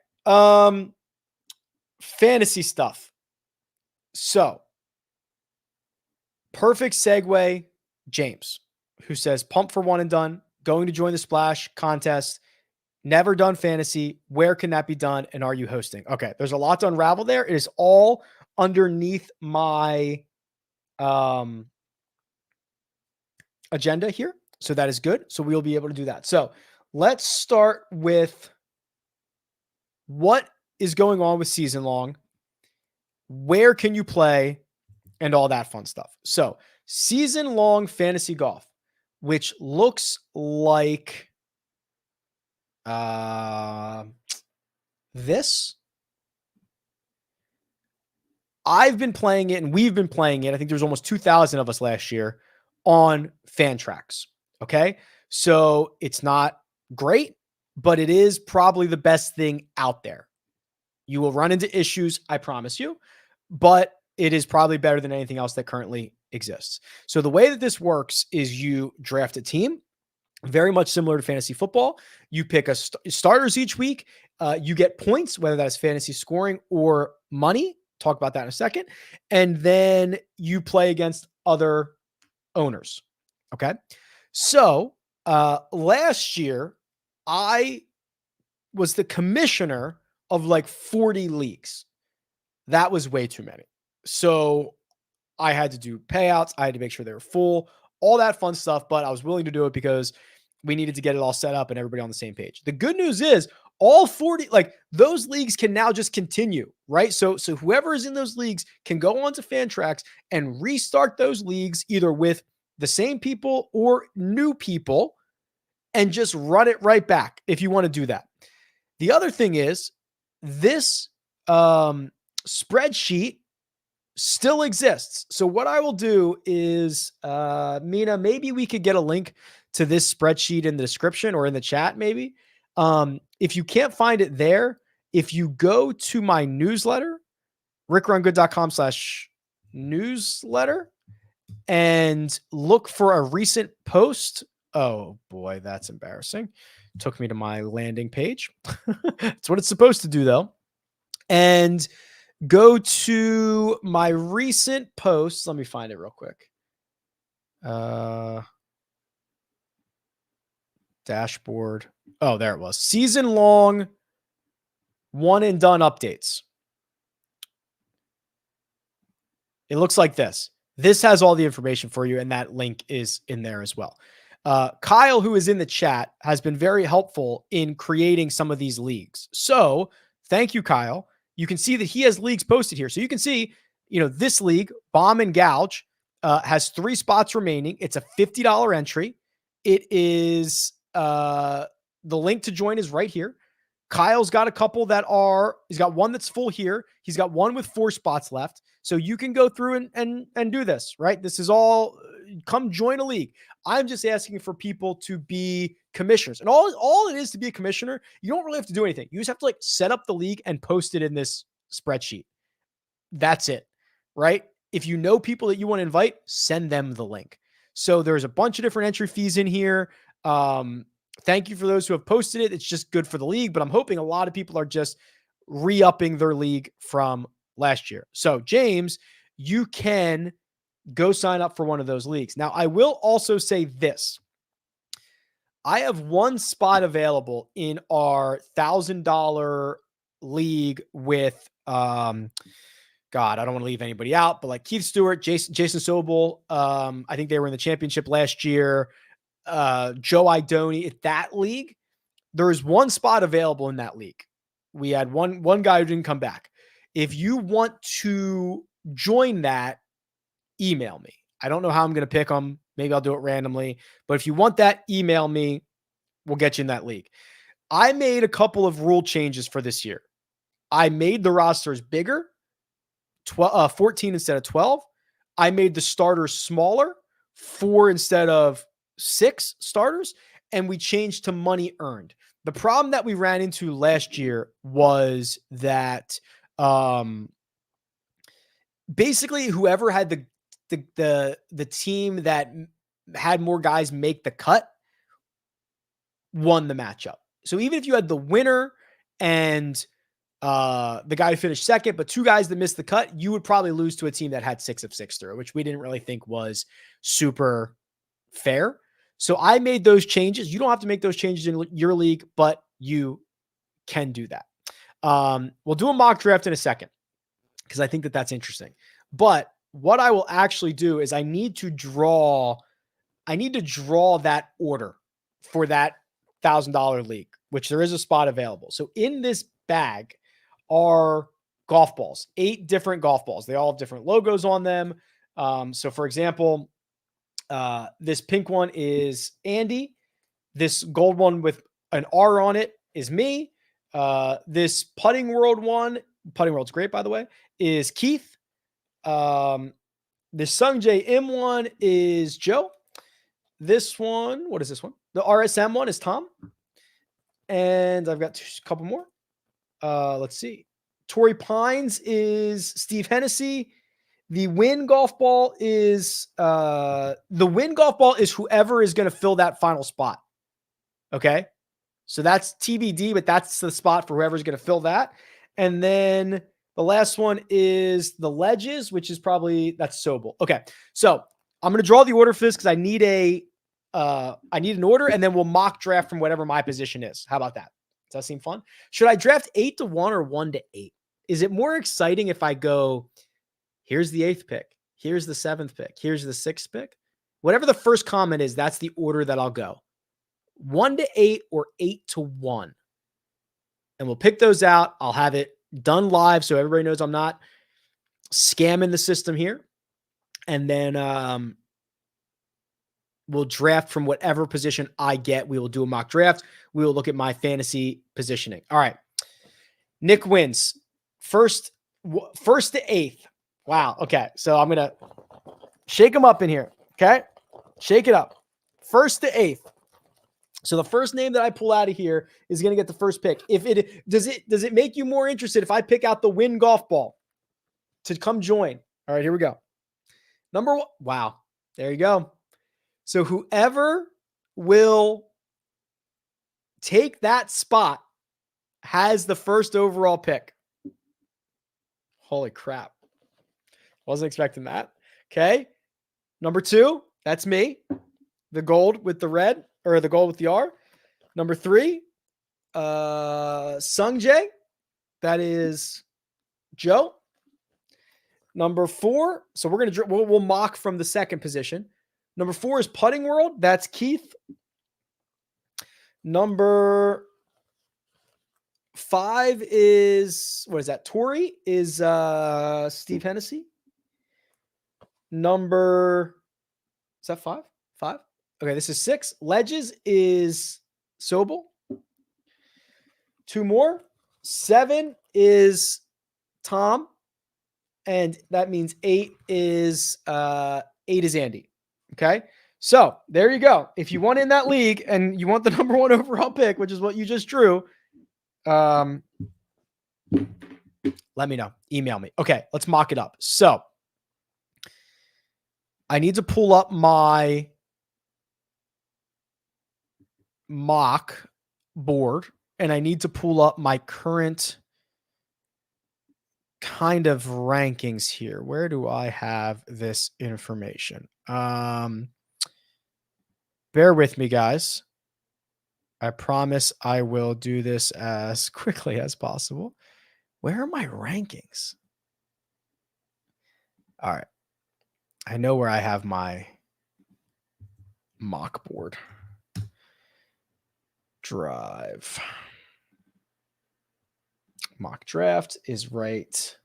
Fantasy stuff. So, perfect segue, James, who says, pump for one and done, going to join the Splash contest, never done fantasy. Where can that be done? And are you hosting? Okay, there's a lot to unravel there. It is all underneath my agenda here. So that is good. So we'll be able to do that. So let's start with what is going on with season long. Where can you play and all that fun stuff. So season long fantasy golf, which looks like this. I've been playing it and we've been playing it. I think there's almost 2,000 of us last year on Fantrax. Okay. So it's not great, but it is probably the best thing out there. You will run into issues, I promise you, but it is probably better than anything else that currently exists. So the way that this works is you draft a team, very much similar to fantasy football. You pick starters each week. You get points, whether that's fantasy scoring or money. Talk about that in a second. And then you play against other owners. Okay. So last year, I was the commissioner of like 40 leagues. That was way too many. So I had to do payouts. I had to make sure they were full, all that fun stuff. But I was willing to do it because we needed to get it all set up and everybody on the same page. The good news is all 40, like those leagues can now just continue, right? So whoever is in those leagues can go on to Fantrax and restart those leagues either with the same people or new people and just run it right back if you want to do that. The other thing is this spreadsheet still exists. So what I will do is, Mina, maybe we could get a link to this spreadsheet in the description or in the chat, maybe. If you can't find it there, if you go to my newsletter, rickrungood.com/newsletter, and look for a recent post. Oh boy, that's embarrassing. Took me to my landing page. That's what it's supposed to do, though. And go to my recent posts. Let me find it real quick. Dashboard. Oh, there it was. Season long one and done updates. It looks like this. This has all the information for you, and that link is in there as well. Kyle, who is in the chat, has been very helpful in creating some of these leagues. So thank you, Kyle. You can see that he has leagues posted here. So you can see, this league, Bomb and Gouge, has 3 spots remaining. It's a $50 entry. It is the link to join is right here. Kyle's got a couple he's got one that's full here. He's got one with 4 spots left. So you can go through and do this, right? This is all, come join a league. I'm just asking for people to be commissioners. And all it is to be a commissioner, you don't really have to do anything. You just have to set up the league and post it in this spreadsheet. That's it, right? If you know people that you want to invite, send them the link. So there's a bunch of different entry fees in here. Thank you for those who have posted it. It's just good for the league, but I'm hoping a lot of people are just re-upping their league from last year. So James, you can go sign up for one of those leagues. Now, I will also say this. I have 1 spot available in our $1,000 league with, God, I don't want to leave anybody out, but Keith Stewart, Jason Sobel. I think they were in the championship last year. Joe Idoni at that league. There is 1 spot available in that league. We had one guy who didn't come back. If you want to join that, email me. I don't know how I'm going to pick them. Maybe I'll do it randomly. But if you want that, email me. We'll get you in that league. I made a couple of rule changes for this year. I made the rosters bigger, 14 instead of 12. I made the starters smaller, 4 instead of 6 starters. And we changed to money earned. The problem that we ran into last year was that basically whoever had the team that had more guys make the cut won the matchup. So even if you had the winner and the guy who finished second, but 2 guys that missed the cut, you would probably lose to a team that had 6 of 6 through, which we didn't really think was super fair. So I made those changes. You don't have to make those changes in your league, but you can do that. We'll do a mock draft in a second because I think that that's interesting. But what I will actually do is I need to draw that order for that $1,000 league, which there is a spot available. So in this bag are golf balls, 8 different golf balls. They all have different logos on them. So for example, this pink one is Andy. This gold one with an R on it is me. This Putting World's great, by the way, is Keith. This Sung J M one is Joe. This one, what is this one? The RSM one is Tom. And I've got a couple more. Let's see. Torrey Pines is Steve Hennessy. The win golf ball is whoever is going to fill that final spot. Okay. So that's TBD, but that's the spot for whoever's going to fill that. And then the last one is the Ledges, which is that's Sobel. Okay. So I'm going to draw the order for this because I need an order, and then we'll mock draft from whatever my position is. How about that? Does that seem fun? Should I draft 8 to 1 or 1 to 8? Is it more exciting if I go, here's the 8th pick, here's the 7th pick, here's the 6th pick? Whatever the first comment is, that's the order that I'll go. 1 to 8 or 8 to 1. And we'll pick those out. I'll have it done live so everybody knows I'm not scamming the system here. And then We'll draft from whatever position I get. We will do a mock draft. We will look at my fantasy positioning. All right. Nick wins. First to eighth. Wow. Okay. So I'm going to shake them up in here. Okay. Shake it up. First to eighth. So the first name that I pull out of here is going to get the first pick. If it does it make you more interested if I pick out the Win Golf Ball to come join? All right, here we go. Number one. Wow. There you go. So whoever will take that spot has the first overall pick. Holy crap. Wasn't expecting that. Okay. Number 2, that's me. The gold with the red, or the gold with the R. Number 3, Sung Jae. That is Joe. Number 4. So we'll mock from the second position. Number 4 is Putting World. That's Keith. Number 5 is, what is that? Tori is Steve Hennessy. Number, is that 5? 5? Okay, this is 6. Ledges is Sobel. 2 more. 7 is Tom. And that means 8 is Andy. Okay. So there you go. If you want in that league and you want the number 1 overall pick, which is what you just drew, let me know. Email me. Okay, let's mock it up. So I need to pull up my mock board, and I need to pull up my current kind of rankings here. Where do I have this information? Bear with me, guys. I promise I will do this as quickly as possible. Where are my rankings? All right. I know where I have my mock board. Drive. Mock draft is right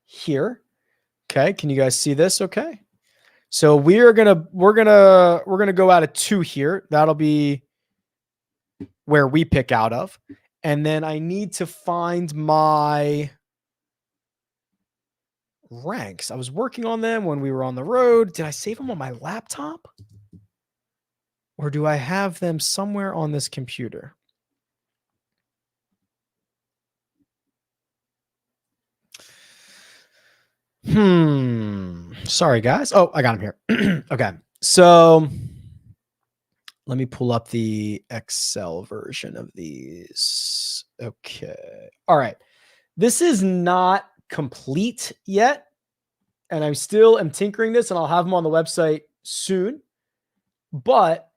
here. Okay. Can you guys see this? Okay. So we're gonna go out of 2 here. That'll be where we pick out of. And then I need to find my ranks. I was working on them when we were on the road. Did I save them on my laptop? Or do I have them somewhere on this computer? Sorry, guys. Oh, I got them here. Okay. So let me pull up the Excel version of these. Okay. All right. This is not complete yet, and I still am tinkering this, and I'll have them on the website soon. But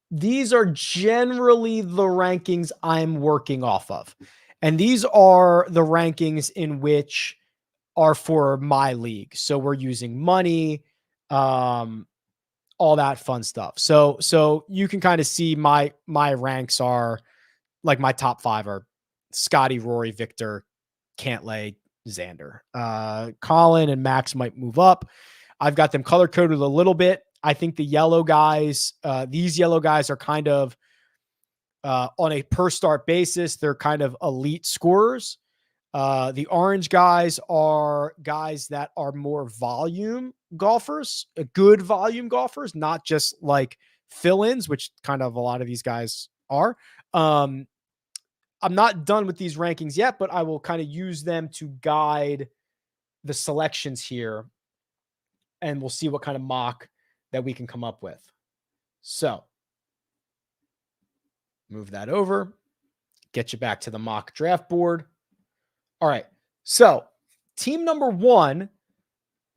these are generally the rankings I'm working off of. And these are the rankings in which are for my league. So we're using money, all that fun stuff. So you can kind of see my ranks are like my top 5 are Scotty, Rory, Victor, Cantlay, Xander. Colin and Max might move up. I've got them color coded a little bit. I think the yellow guys, these yellow guys are kind of on a per start basis. They're kind of elite scorers. The orange guys are guys that are more volume golfers, good volume golfers, not just like fill-ins, which kind of a lot of these guys are. I'm not done with these rankings yet, but I will kind of use them to guide the selections here, and we'll see what kind of mock that we can come up with. So move that over, get you back to the mock draft board. All right. So team number 1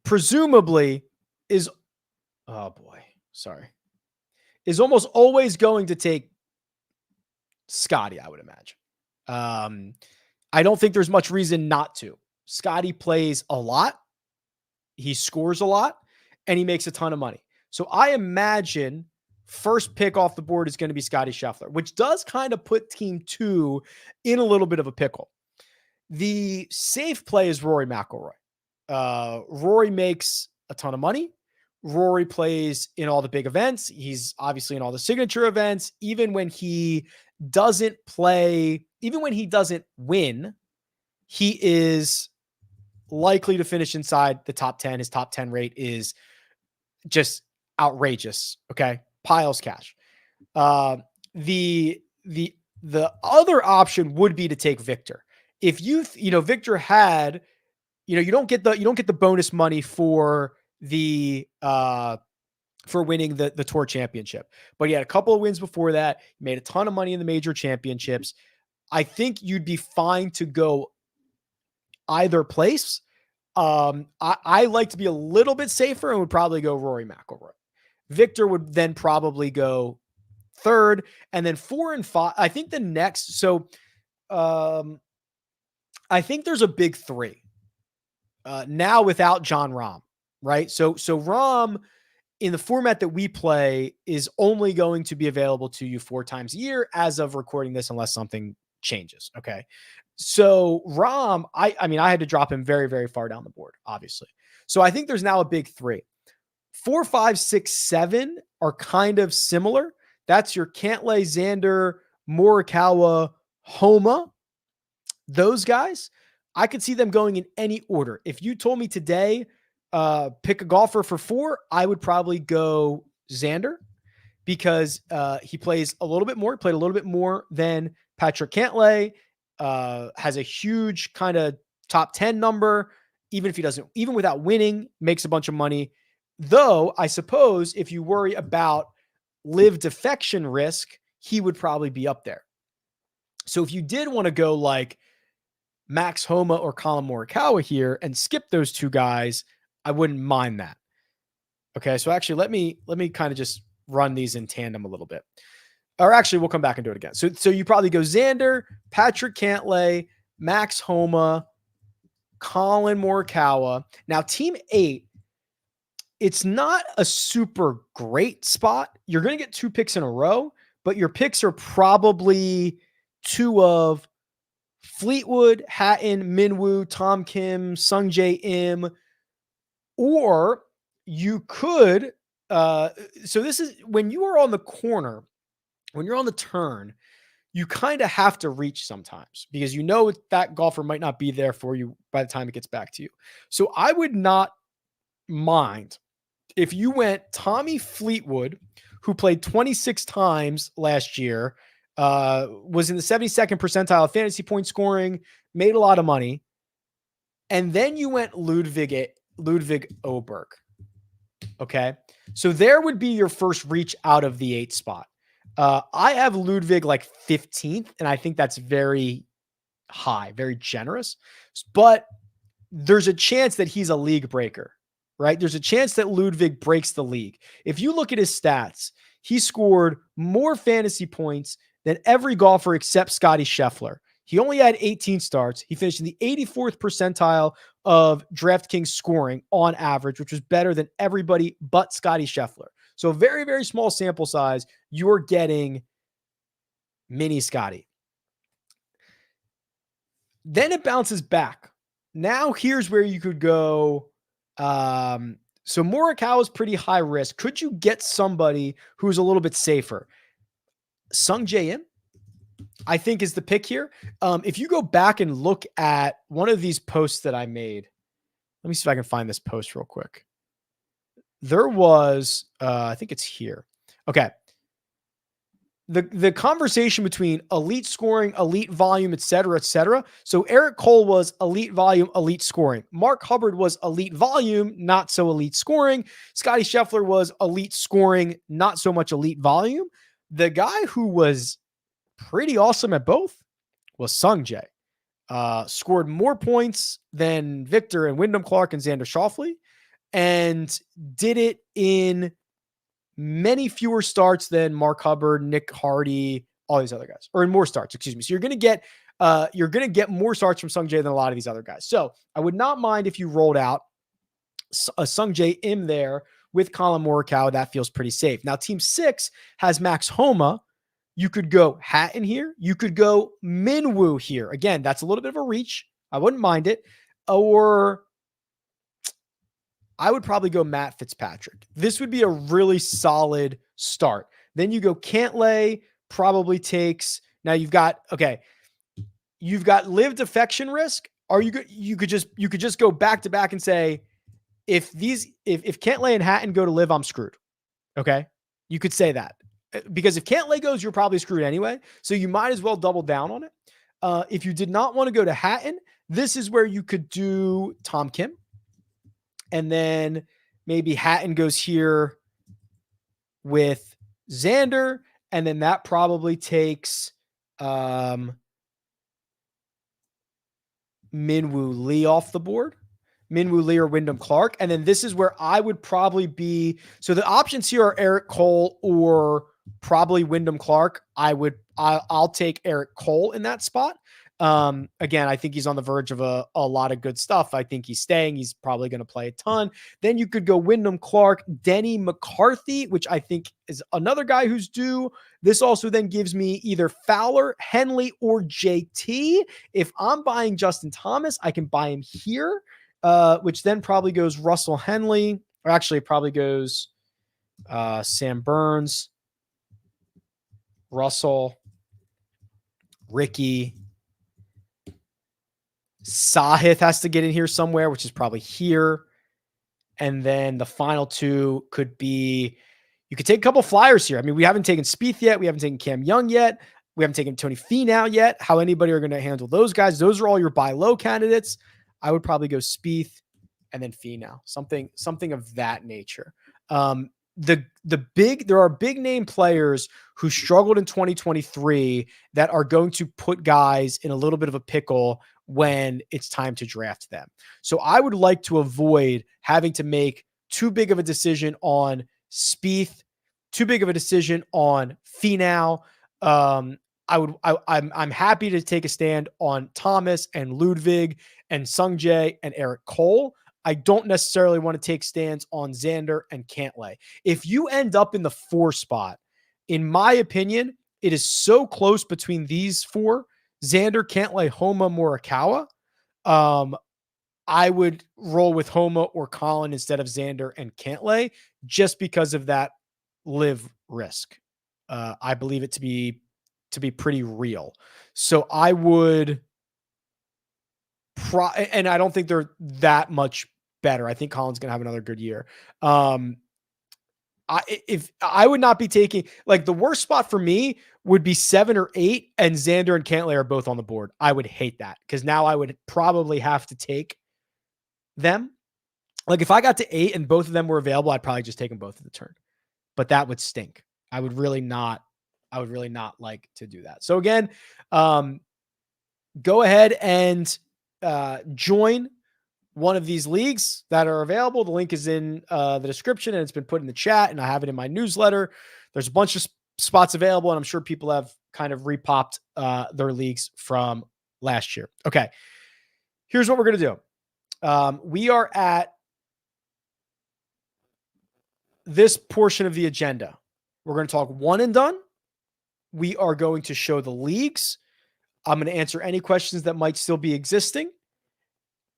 presumably is, oh boy, sorry, is almost always going to take Scotty, I would imagine. I don't think there's much reason not to. Scotty plays a lot. He scores a lot, and he makes a ton of money. So I imagine first pick off the board is going to be Scotty Scheffler, which does kind of put team 2 in a little bit of a pickle. The safe play is Rory McIlroy. Rory makes a ton of money. Rory plays in all the big events. He's obviously in all the signature events. Even when he doesn't play, even when he doesn't win, he is likely to finish inside the top 10. His top 10 rate is just outrageous. Okay. Piles cash. The other option would be to take Victor. If Victor had, you don't get the bonus money for winning the tour championship, but he had a couple of wins before that. He made a ton of money in the major championships. I think you'd be fine to go either place. I like to be a little bit safer and would probably go Rory McIlroy. Victor would then probably go third, and then 4 and 5. I think the next. So, I think there's a big three now without John Rahm, right? So Rahm in the format that we play is only going to be available to you 4 times a year as of recording this, unless something changes. Okay. So Rahm, I mean, I had to drop him very, very far down the board, obviously. So I think there's now a big three. 4, 5, 6, 7 are kind of similar. That's your Cantlay, Xander, Morikawa, Homa. Those guys, I could see them going in any order. If you told me today, pick a golfer for 4, I would probably go Xander because he plays a little bit more, played a little bit more than Patrick Cantlay, has a huge kind of top 10 number, even if he doesn't, even without winning, makes a bunch of money. Though I suppose if you worry about LIV defection risk, he would probably be up there. So if you did want to go like Max Homa or Colin Morikawa here and skip those 2 guys, I wouldn't mind that. Okay, so actually let me kind of just run these in tandem a little bit. Or actually, we'll come back and do it again. So you probably go Xander, Patrick Cantlay, Max Homa, Colin Morikawa. Now, Team 8, it's not a super great spot. You're going to get 2 picks in a row, but your picks are probably 2 of Fleetwood, Hatton, Minwoo, Tom Kim, Sungjae Im, or you could. So this is when you are on the corner, when you're on the turn, you kind of have to reach sometimes because that golfer might not be there for you by the time it gets back to you. So I would not mind if you went Tommy Fleetwood, who played 26 times last year, was in the 72nd percentile of fantasy point scoring, made a lot of money. And then you went Ludwig Oberg. Okay. So there would be your first reach out of the 8 spot. I have Ludwig like 15th, and I think that's very high, very generous, but there's a chance that he's a league breaker, right? There's a chance that Ludwig breaks the league. If you look at his stats, he scored more fantasy points than every golfer except Scotty Scheffler. He only had 18 starts. He finished in the 84th percentile of DraftKings scoring on average, which was better than everybody but Scotty Scheffler. So very, very small sample size. You're getting mini Scotty. Then it bounces back. Now here's where you could go. So Morikawa is pretty high risk. Could you get somebody who's a little bit safer? Sungjae Im, I think, is the pick here. If you go back and look at one of these posts that I made, let me see if I can find this post real quick. There was, I think it's here. Okay. The conversation between elite scoring, elite volume, et cetera, et cetera. So Eric Cole was elite volume, elite scoring. Mark Hubbard was elite volume, not so elite scoring. Scotty Scheffler was elite scoring, not so much elite volume. The guy who was pretty awesome at both was Sungjae. Scored more points than Victor and Wyndham Clark and Xander Schauffele, and did it in many fewer starts than Mark Hubbard, Nick Hardy, all these other guys, or in more starts, excuse me. So you're going to get more starts from Sungjae than a lot of these other guys. So I would not mind if you rolled out a Sungjae Im there with Colin Morikawa. That feels pretty safe. Now, Team 6 has Max Homa. You could go Hatton here. You could go Minwoo here. Again, that's a little bit of a reach. I wouldn't mind it. Or I would probably go Matt Fitzpatrick. This would be a really solid start. Then you go Cantlay, probably takes. Now you've got LIV defection risk. Are you good? You could just go back to back and say, if Cantlay and Hatton go to LIV, I'm screwed. Okay. You could say that, because if Cantlay goes, you're probably screwed anyway. So you might as well double down on it. If you did not want to go to Hatton, this is where you could do Tom Kim. And then maybe Hatton goes here with Xander. And then that probably takes Minwoo Lee off the board. Minwoo Lee or Wyndham Clark. And then this is where I would probably be. So the options here are Eric Cole or probably Wyndham Clark. I'll take Eric Cole in that spot. Again, I think he's on the verge of a lot of good stuff. I think he's staying. He's probably going to play a ton. Then you could go Wyndham Clark, Denny McCarthy, which I think is another guy who's due. This also then gives me either Fowler, Henley, or JT. If I'm buying Justin Thomas, I can buy him here, which then probably goes Russell Henley, or actually it probably goes Sam Burns, Russell, Ricky. Sahith has to get in here somewhere, which is probably here. And then the final two could be, you could take a couple flyers here. I mean, we haven't taken Spieth yet. We haven't taken Cam Young yet. We haven't taken Tony Finau yet. How anybody are going to handle those guys? Those are all your buy low candidates. I would probably go Spieth and then Finau, something of that nature. There are big name players who struggled in 2023 that are going to put guys in a little bit of a pickle when it's time to draft them. So I would like to avoid having to make too big of a decision on Spieth, too big of a decision on Finau. I'm happy to take a stand on Thomas and Ludwig and Sungjae and Eric Cole. I don't necessarily want to take stands on Xander and Cantlay. If you end up in the 4 spot, in my opinion, it is so close between these 4, Xander, Cantlay, Homa, Morikawa. I would roll with Homa or Colin instead of Xander and Cantlay just because of that LIV risk. I believe it to be pretty real. So I would and I don't think they're that much better. I think Colin's going to have another good year. If I would not be taking, like, the worst spot for me would be 7 or 8, and Xander and Cantlay are both on the board. I would hate that because now I would probably have to take them. Like, if I got to 8 and both of them were available, I'd probably just take them both at the turn, but that would stink. I would really not like to do that. So again, go ahead and join one of these leagues that are available. The link is in the description and it's been put in the chat, and I have it in my newsletter. There's a bunch of spots available, and I'm sure people have kind of repopped their leagues from last year. Okay. Here's what we're going to do. We are at this portion of the agenda. We're going to talk one and done. We are going to show the leagues. I'm going to answer any questions that might still be existing.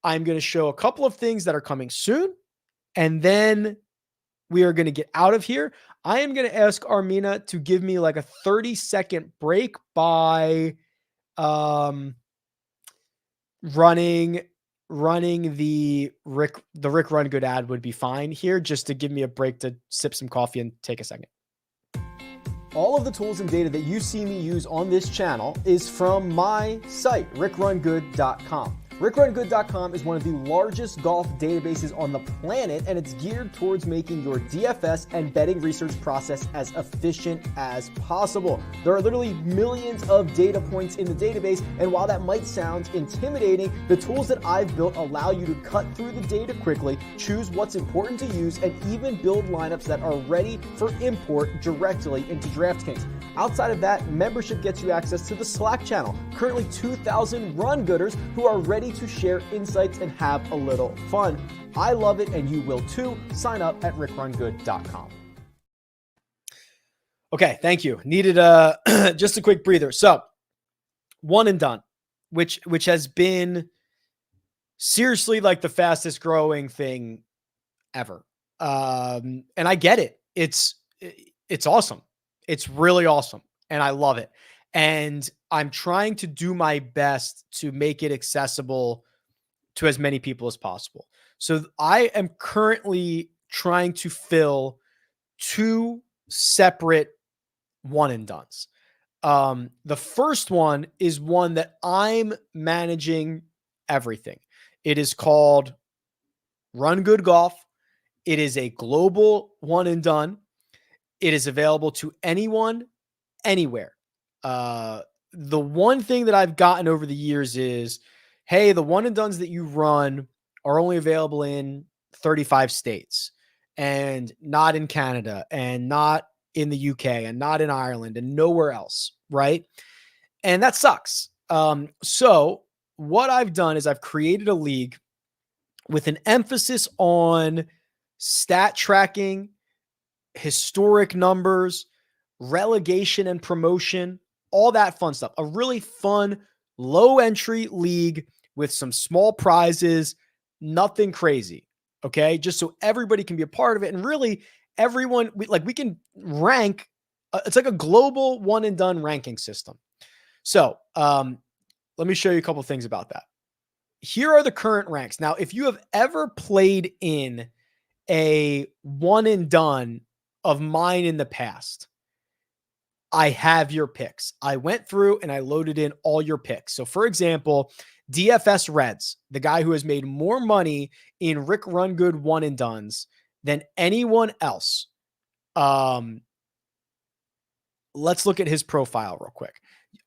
I'm going to show a couple of things that are coming soon, and then we are going to get out of here. I am going to ask Armina to give me like a 30-second break by running the Rick Run Good ad would be fine here, just to give me a break to sip some coffee and take a second. All of the tools and data that you see me use on this channel is from my site, rickrungood.com. RickRunGood.com is one of the largest golf databases on the planet, and it's geared towards making your DFS and betting research process as efficient as possible. There are literally millions of data points in the database, and while that might sound intimidating, the tools that I've built allow you to cut through the data quickly, choose what's important to use, and even build lineups that are ready for import directly into DraftKings. Outside of that, membership gets you access to the Slack channel, currently 2,000 run gooders who are ready to share insights and have a little fun. I love it, and you will too. Sign up at rickrungood.com. Okay, thank you. Needed just a quick breather. So, one and done, which has been seriously like the fastest growing thing ever. And I get it. It's awesome. It's really awesome. And I love it. And I'm trying to do my best to make it accessible to as many people as possible. So I am currently trying to fill two separate one and dones. The first one is one that I'm managing everything. It is called Run Good Golf. It is a global one and done. It is available to anyone, anywhere. The one thing that I've gotten over the years is, hey, the one and dones that you run are only available in 35 states and not in Canada and not in the UK and not in Ireland and nowhere else, right? And that sucks. So what I've done is I've created a league with an emphasis on stat tracking, historic numbers, relegation and promotion, all that fun stuff. A really fun, low entry league with some small prizes, nothing crazy. Okay. Just so everybody can be a part of it. And really, everyone, we can rank. It's like a global one and done ranking system. So let me show you a couple things about that. Here are the current ranks. Now, if you have ever played in a one and done of mine in the past, I have your picks. I went through and I loaded in all your picks. So for example, DFS Reds, the guy who has made more money in Rick Run Good one and dones than anyone else. Let's look at his profile real quick.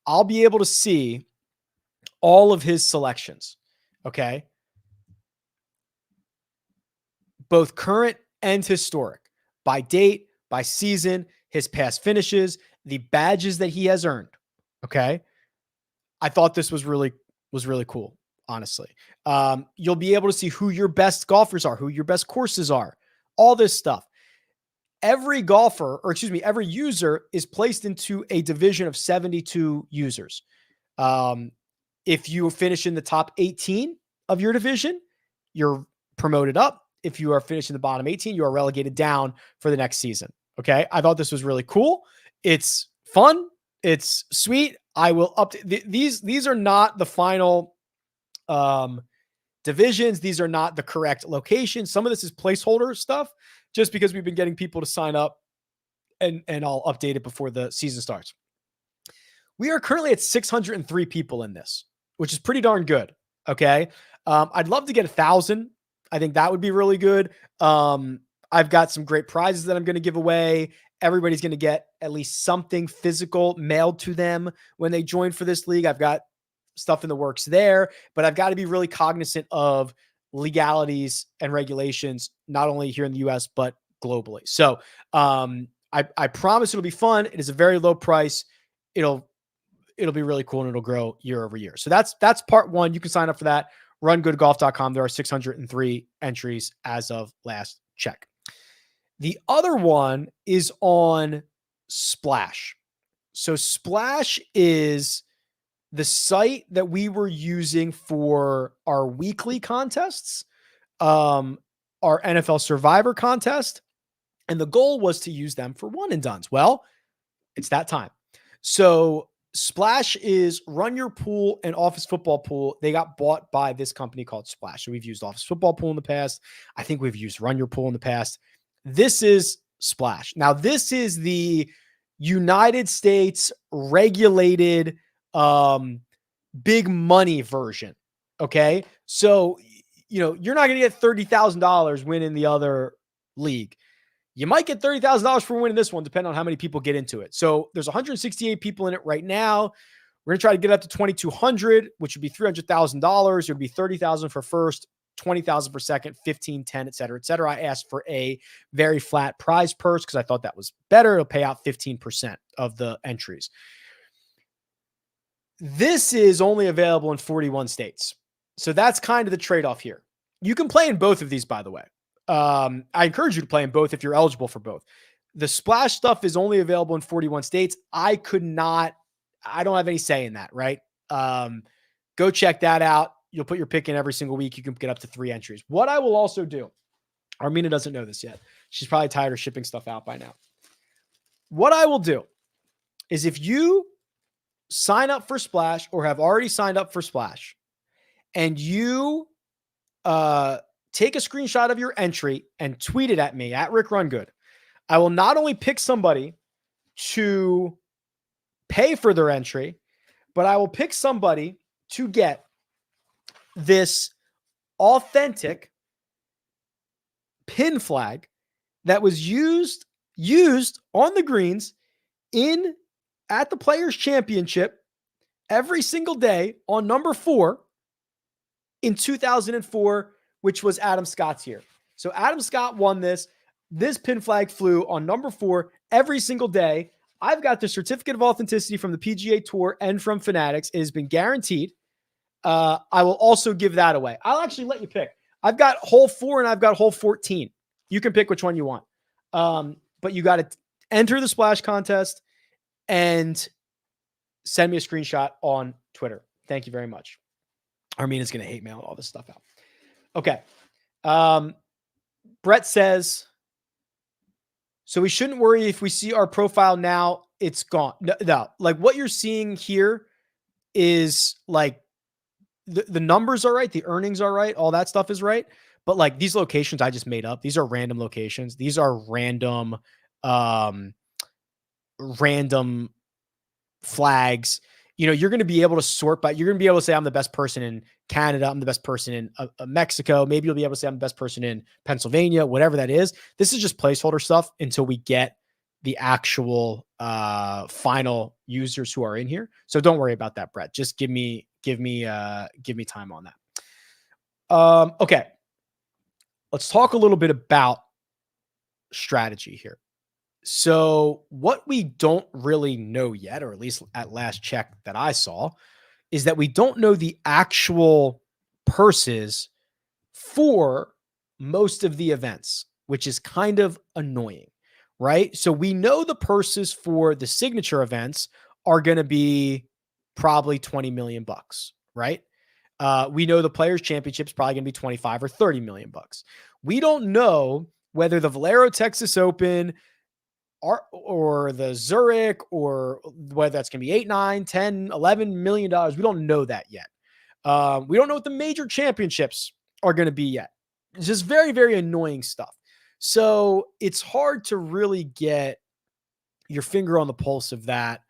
I'll be able to see all of his selections. Okay. Both current and historic, by date, by season, his past finishes, the badges that he has earned. Okay. I thought this was really cool, honestly. You'll be able to see who your best golfers are, who your best courses are, all this stuff. Every golfer, or excuse me, every user is placed into a division of 72 users. If you finish in the top 18 of your division, you're promoted up. If you are finishing the bottom 18, you are relegated down for the next season. Okay. I thought this was really cool. It's fun. It's sweet. I will update these are not the final divisions. These are not the correct locations. Some of this is placeholder stuff just because we've been getting people to sign up, and I'll update it before the season starts. We are currently at 603 people in this, which is pretty darn good. Okay. I'd love to get 1,000. I think that would be really good. I've got some great prizes that I'm going to give away. Everybody's going to get at least something physical mailed to them when they join for this league. I've got stuff in the works there, but I've got to be really cognizant of legalities and regulations, not only here in the US, but globally. So I promise it'll be fun. It is a very low price. It'll be really cool, and it'll grow year over year. So that's part one. You can sign up for that. RunGoodGolf.com. There are 603 entries as of last check. The other one is on Splash. So Splash is the site that we were using for our weekly contests, our NFL Survivor contest, and the goal was to use them for one and dones. Well, it's that time. So Splash is Run Your Pool and Office Football Pool. They got bought by this company called Splash. So we've used Office Football Pool in the past. I think we've used Run Your Pool in the past. This is Splash. Now, this is the United States regulated big money version. Okay. So, you're not going to get $30,000 winning the other league. You might get $30,000 for winning this one, depending on how many people get into it. So there's 168 people in it right now. We're going to try to get up to 2,200, which would be $300,000. It would be 30,000 for first, 20,000 for second, 15, 10, et cetera, et cetera. I asked for a very flat prize purse because I thought that was better. It'll pay out 15% of the entries. This is only available in 41 states. So that's kind of the trade-off here. You can play in both of these, by the way. I encourage you to play in both if you're eligible for both. The Splash stuff is only available in 41 states. I don't have any say in that, right? Go check that out. You'll put your pick in every single week. You can get up to 3 entries. What I will also do, Armina doesn't know this yet. She's probably tired of shipping stuff out by now. What I will do is if you sign up for Splash or have already signed up for Splash and you take a screenshot of your entry and tweet it at me at Rick Rungood, I will not only pick somebody to pay for their entry, but I will pick somebody to get this authentic pin flag that was used on the greens at the Players Championship every single day on number 4 in 2004, which was Adam Scott's year. So Adam Scott won this. This pin flag flew on number 4 every single day. I've got the certificate of authenticity from the PGA Tour and from Fanatics. It has been guaranteed. I will also give that away. I'll actually let you pick. I've got hole 4 and I've got hole 14. You can pick which one you want. But you got to enter the Splash contest and send me a screenshot on Twitter. Thank you very much. Armina's going to hate mail all this stuff out. Okay. Brett says, so we shouldn't worry if we see our profile now, it's gone. No, like what you're seeing here is like the numbers are right. The earnings are right. All that stuff is right. But like these locations I just made up, these are random locations. These are random flags. You know, you're going to be able to sort by, you're going to be able to say, I'm the best person in Canada. I'm the best person in Mexico. Maybe you'll be able to say I'm the best person in Pennsylvania, whatever that is. This is just placeholder stuff until we get the actual final users who are in here. So don't worry about that, Brett. Just give me time on that. Okay. Let's talk a little bit about strategy here. So what we don't really know yet, or at least at last check that I saw, is that we don't know the actual purses for most of the events, which is kind of annoying, right? So we know the purses for the signature events are going to be probably 20 million bucks, right? We know the Players Championship is probably going to be 25 or 30 million bucks. We don't know whether the Valero Texas Open or the Zurich, or whether that's going to be 8, 9, 10, 11 million dollars. We don't know that yet. We don't know what the major championships are going to be yet. It's just very, very annoying stuff. So it's hard to really get your finger on the pulse of that.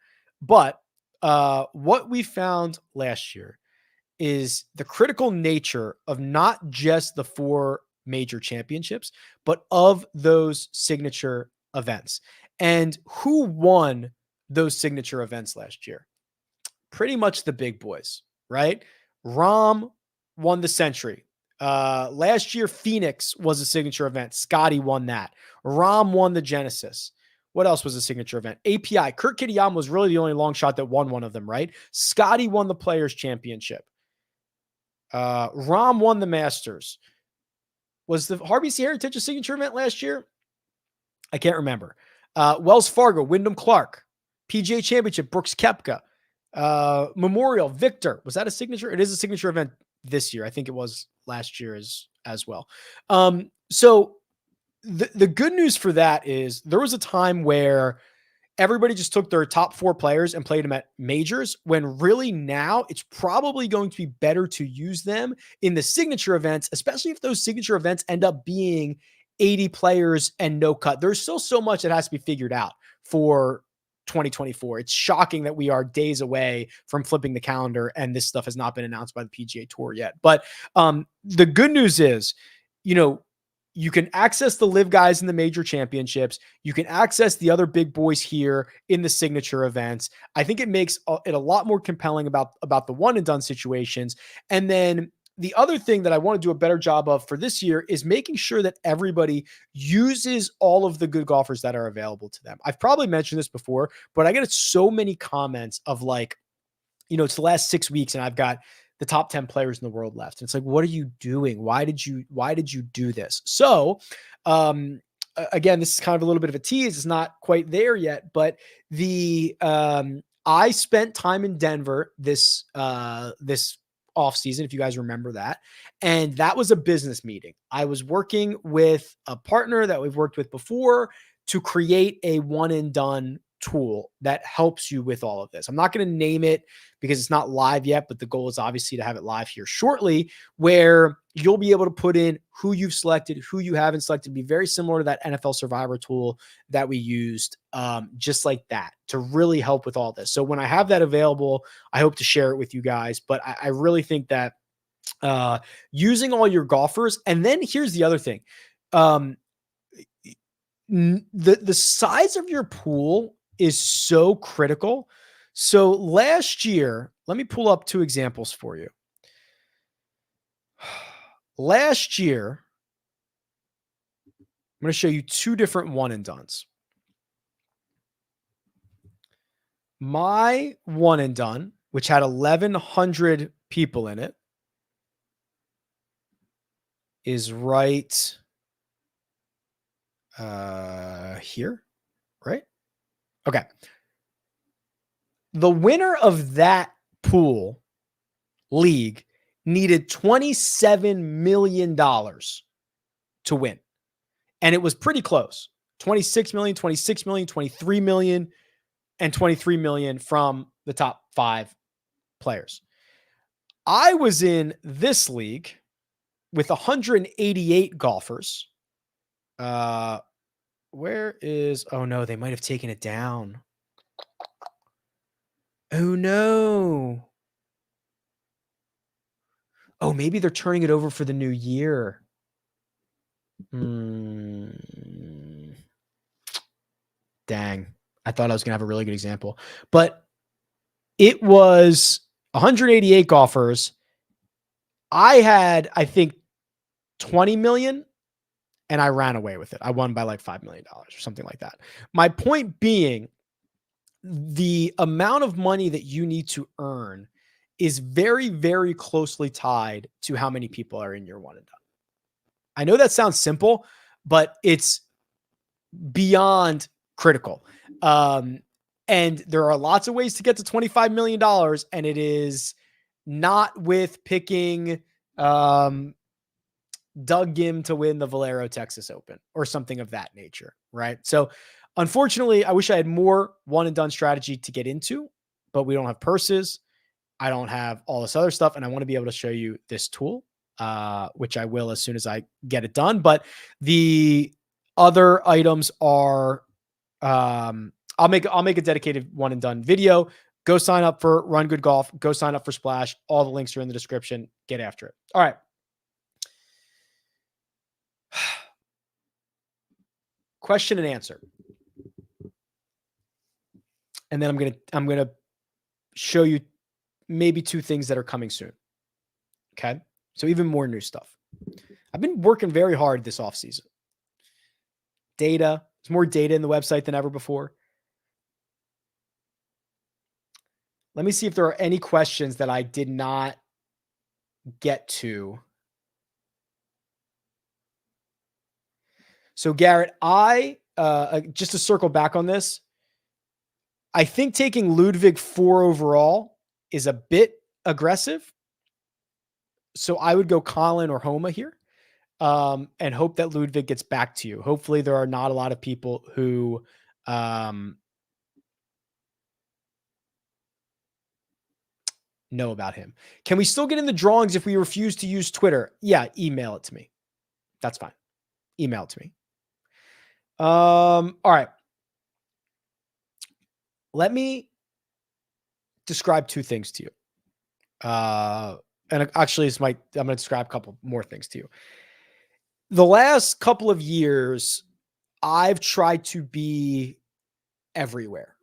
But what we found last year is the critical nature of not just the 4 major championships, but of those signature events. And who won those signature events last year? Pretty much the big boys, right? Rahm won the Century. Last year, Phoenix was a signature event. Scotty won that. Rahm won the Genesis. What else was a signature event? API. Kurt Kitayama was really the only long shot that won one of them, right? Scotty won the Players Championship. Rahm won the Masters. Was the RBC Heritage a signature event last year? I can't remember. Wells Fargo, Wyndham Clark. PGA Championship, Brooks Koepka. Memorial, Victor. Was that a signature? It is a signature event this year. I think it was last year as well. So the good news for that is there was a time where everybody just took their top 4 players and played them at majors, when really now it's probably going to be better to use them in the signature events, especially if those signature events end up being 80 players and no cut. There's still so much that has to be figured out for 2024. It's shocking that we are days away from flipping the calendar and this stuff has not been announced by the PGA Tour yet. But the good news is, you know, you can access the LIV guys in the major championships. You can access the other big boys here in the signature events. I think it makes it a lot more compelling about the one and done situations. And then the other thing that I want to do a better job of for this year is making sure that everybody uses all of the good golfers that are available to them. I've probably mentioned this before, but I get so many comments of like, you know, it's the last 6 weeks and I've got the top 10 players in the world left. And it's like, what are you doing? Why did you do this? So, again, this is kind of a little bit of a tease. It's not quite there yet, but I spent time in Denver this off season, if you guys remember that. And that was a business meeting. I was working with a partner that we've worked with before to create a one and done tool that helps you with all of this. I'm not going to name it because it's not live yet, but the goal is obviously to have it live here shortly, where you'll be able to put in who you've selected, who you haven't selected. Be very similar to that NFL Survivor tool that we used, just like that, to really help with all this. So when I have that available, I hope to share it with you guys. But I really think that using all your golfers, and then here's the other thing. The size of your pool is so critical. So last year, let me pull up 2 examples for you. Last year, I'm going to show you 2 different one and dones. My one and done, which had 1,100 people in it, is right here, right? Okay. The winner of that pool league needed $27 million to win. And it was pretty close. 26 million, 26 million, 23 million, and 23 million from the top 5 players. I was in this league with 188 golfers. Where is, oh no, they might have taken it down. Oh no. Oh, maybe they're turning it over for the new year. Dang. I thought I was going to have a really good example. But it was 188 golfers. I had, I think, 20 million, and I ran away with it. I won by like $5 million or something like that. My point being, the amount of money that you need to earn is very, very closely tied to how many people are in your one and done. I know that sounds simple, but it's beyond critical. And there are lots of ways to get to $25 million, and it is not with picking Doug Gim to win the Valero Texas Open or something of that nature, right? So unfortunately, I wish I had more one and done strategy to get into, but we don't have purses. I don't have all this other stuff, and I want to be able to show you this tool, which I will as soon as I get it done. But the other items are, I'll make a dedicated one and done video. Go sign up for Run Good Golf. Go sign up for Splash. All the links are in the description. Get after it. All right. Question and answer. And then I'm going to show you maybe 2 things that are coming soon. Okay. So even more new stuff. I've been working very hard this off season. Data. There's more data in the website than ever before. Let me see if there are any questions that I did not get to. So Garrett, just to circle back on this, I think taking Ludwig 4 overall is a bit aggressive. So I would go Colin or Homa here, and hope that Ludwig gets back to you. Hopefully there are not a lot of people who know about him. Can we still get in the drawings if we refuse to use Twitter? Yeah, email it to me. That's fine. Email it to me. All right. Let me describe 2 things to you. And actually, I'm going to describe a couple more things to you. The last couple of years, I've tried to be everywhere.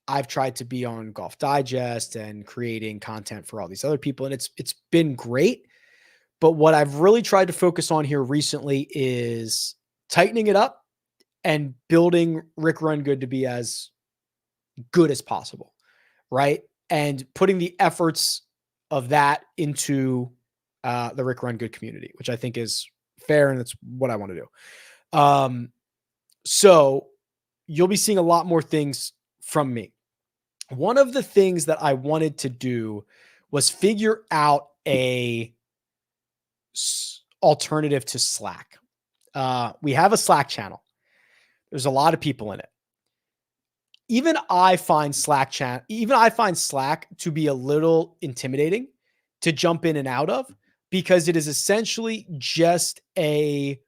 I've tried to be on Golf Digest and creating content for all these other people, and it's been great. But what I've really tried to focus on here recently is tightening it up and building Rick Run Good to be as good as possible, right? And putting the efforts of that into the Rick Run Good community, which I think is fair, and that's what I want to do. So you'll be seeing a lot more things from me. One of the things that I wanted to do was figure out a alternative to Slack. We have a Slack channel. There's a lot of people in it. Even I find Slack to be a little intimidating to jump in and out of, because it is essentially just a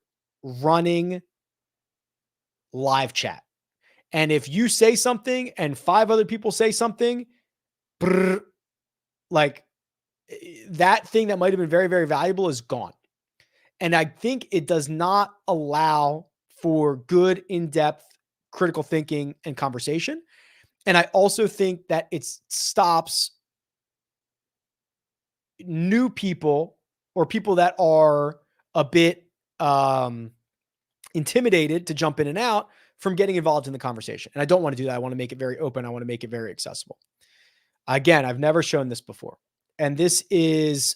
running live chat. And if you say something and 5 other people say something, like that thing that might have been very, very valuable is gone. And I think it does not allow for good, in-depth critical thinking and conversation. And I also think that it stops new people or people that are a bit intimidated to jump in and out from getting involved in the conversation. And I don't want to do that. I want to make it very open. I want to make it very accessible. Again, I've never shown this before. And this is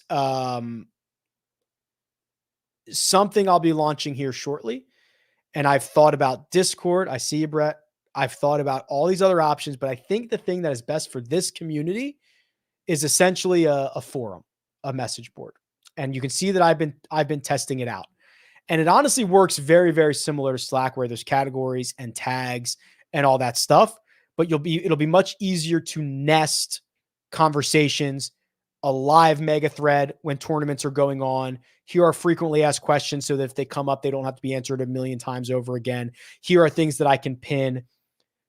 something I'll be launching here shortly. And I've thought about Discord. I see you, Brett. I've thought about all these other options, but I think the thing that is best for this community is essentially a forum, a message board. And you can see that I've been testing it out. And it honestly works very, very similar to Slack, where there's categories and tags and all that stuff, but it'll be much easier to nest conversations, a live mega thread when tournaments are going on. Here are frequently asked questions so that if they come up, they don't have to be answered a million times over again. Here are things that I can pin.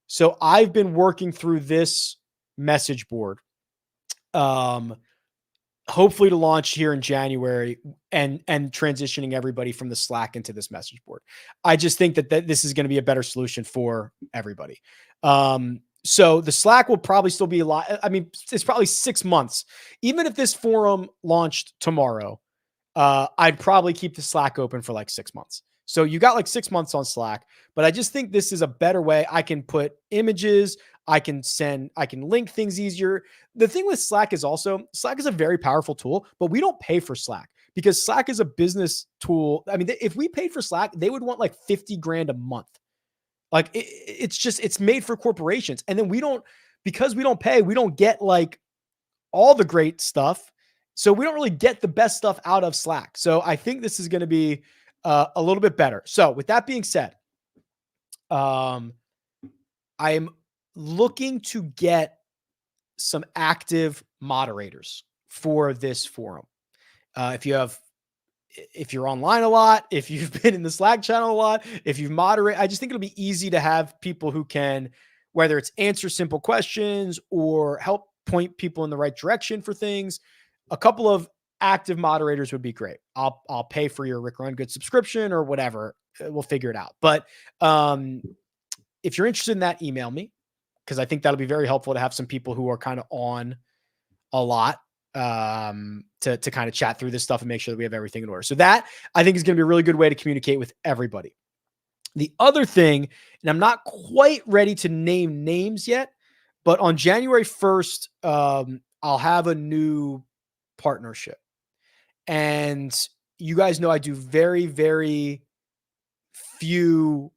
So I've been working through this message board, hopefully to launch here in January, and transitioning everybody from the Slack into this message board. I just think that this is going to be a better solution for everybody. So the Slack will probably still be a lot. I mean, it's probably 6 months. Even if this forum launched tomorrow, I'd probably keep the Slack open for like 6 months. So you got like 6 months on Slack, but I just think this is a better way. I can put images, I can link things easier. The thing with Slack is a very powerful tool, but we don't pay for Slack because Slack is a business tool. I mean, if we paid for Slack, they would want like 50 grand a month. Like it's made for corporations. And then because we don't pay, we don't get like all the great stuff. So we don't really get the best stuff out of Slack. So I think this is going to be a little bit better. So with that being said, I'm looking to get some active moderators for this forum. If you're online a lot, if you've been in the Slack channel a lot, if you've moderated, I just think it'll be easy to have people who can, whether it's answer simple questions or help point people in the right direction for things. A couple of active moderators would be great. I'll pay for your Rick Run Good subscription or whatever. We'll figure it out. But if you're interested in that, email me, because I think that'll be very helpful to have some people who are kind of on a lot to kind of chat through this stuff and make sure that we have everything in order. So that I think is going to be a really good way to communicate with everybody. The other thing, and I'm not quite ready to name names yet, but on January 1st, I'll have a new partnership. And you guys know I do very, very few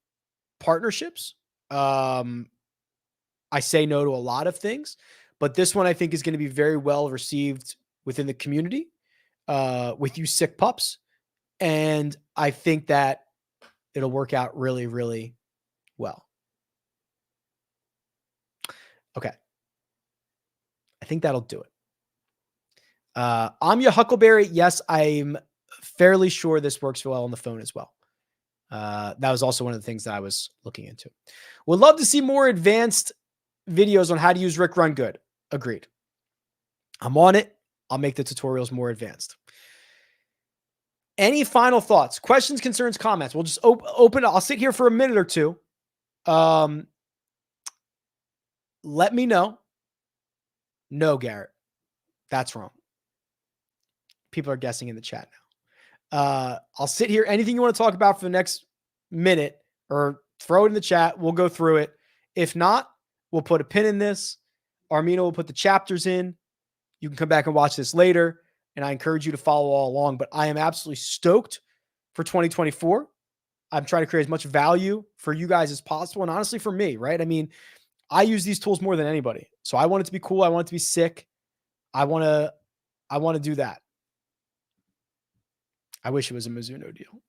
partnerships. I say no to a lot of things, but this one I think is going to be very well received within the community, with you sick pups. And I think that it'll work out really, really well. Okay. I think that'll do it. I'm your Huckleberry. Yes, I'm fairly sure this works well on the phone as well. That was also one of the things that I was looking into. Would love to see more advanced videos on how to use Rick Run Good. Agreed. I'm on it. I'll make the tutorials more advanced. Any final thoughts, questions, concerns, comments? We'll just open it. I'll sit here for a minute or two. Let me know. No, Garrett. That's wrong. People are guessing in the chat now. I'll sit here. Anything you want to talk about for the next minute, or throw it in the chat. We'll go through it. If not, we'll put a pin in this. Armino will put the chapters in. You can come back and watch this later, and I encourage you to follow all along. But I am absolutely stoked for 2024. I'm trying to create as much value for you guys as possible, and honestly for me, right? I mean, I use these tools more than anybody. So I want it to be cool. I want it to be sick. I want to do that. I wish it was a Mizuno deal.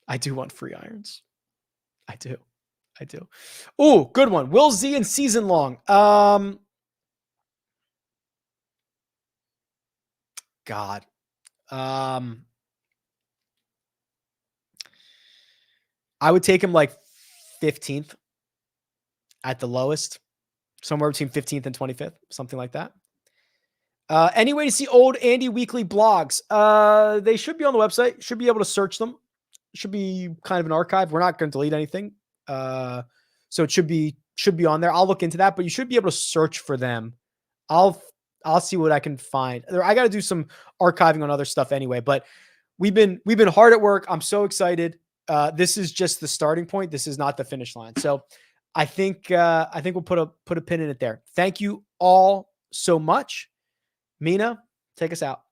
I do want free irons. I do. Oh, good one. Will Z and season long. God. I would take him like 15th at the lowest, somewhere between 15th and 25th, something like that. Any way to see old Andy weekly blogs? They should be on the website. Should be able to search them. Should be kind of an archive. We're not going to delete anything. So it should be on there. I'll look into that, but you should be able to search for them. I'll see what I can find. I got to do some archiving on other stuff anyway, but we've been hard at work. I'm so excited. This is just the starting point. This is not the finish line. So I think we'll put a pin in it there. Thank you all so much. Mina, take us out.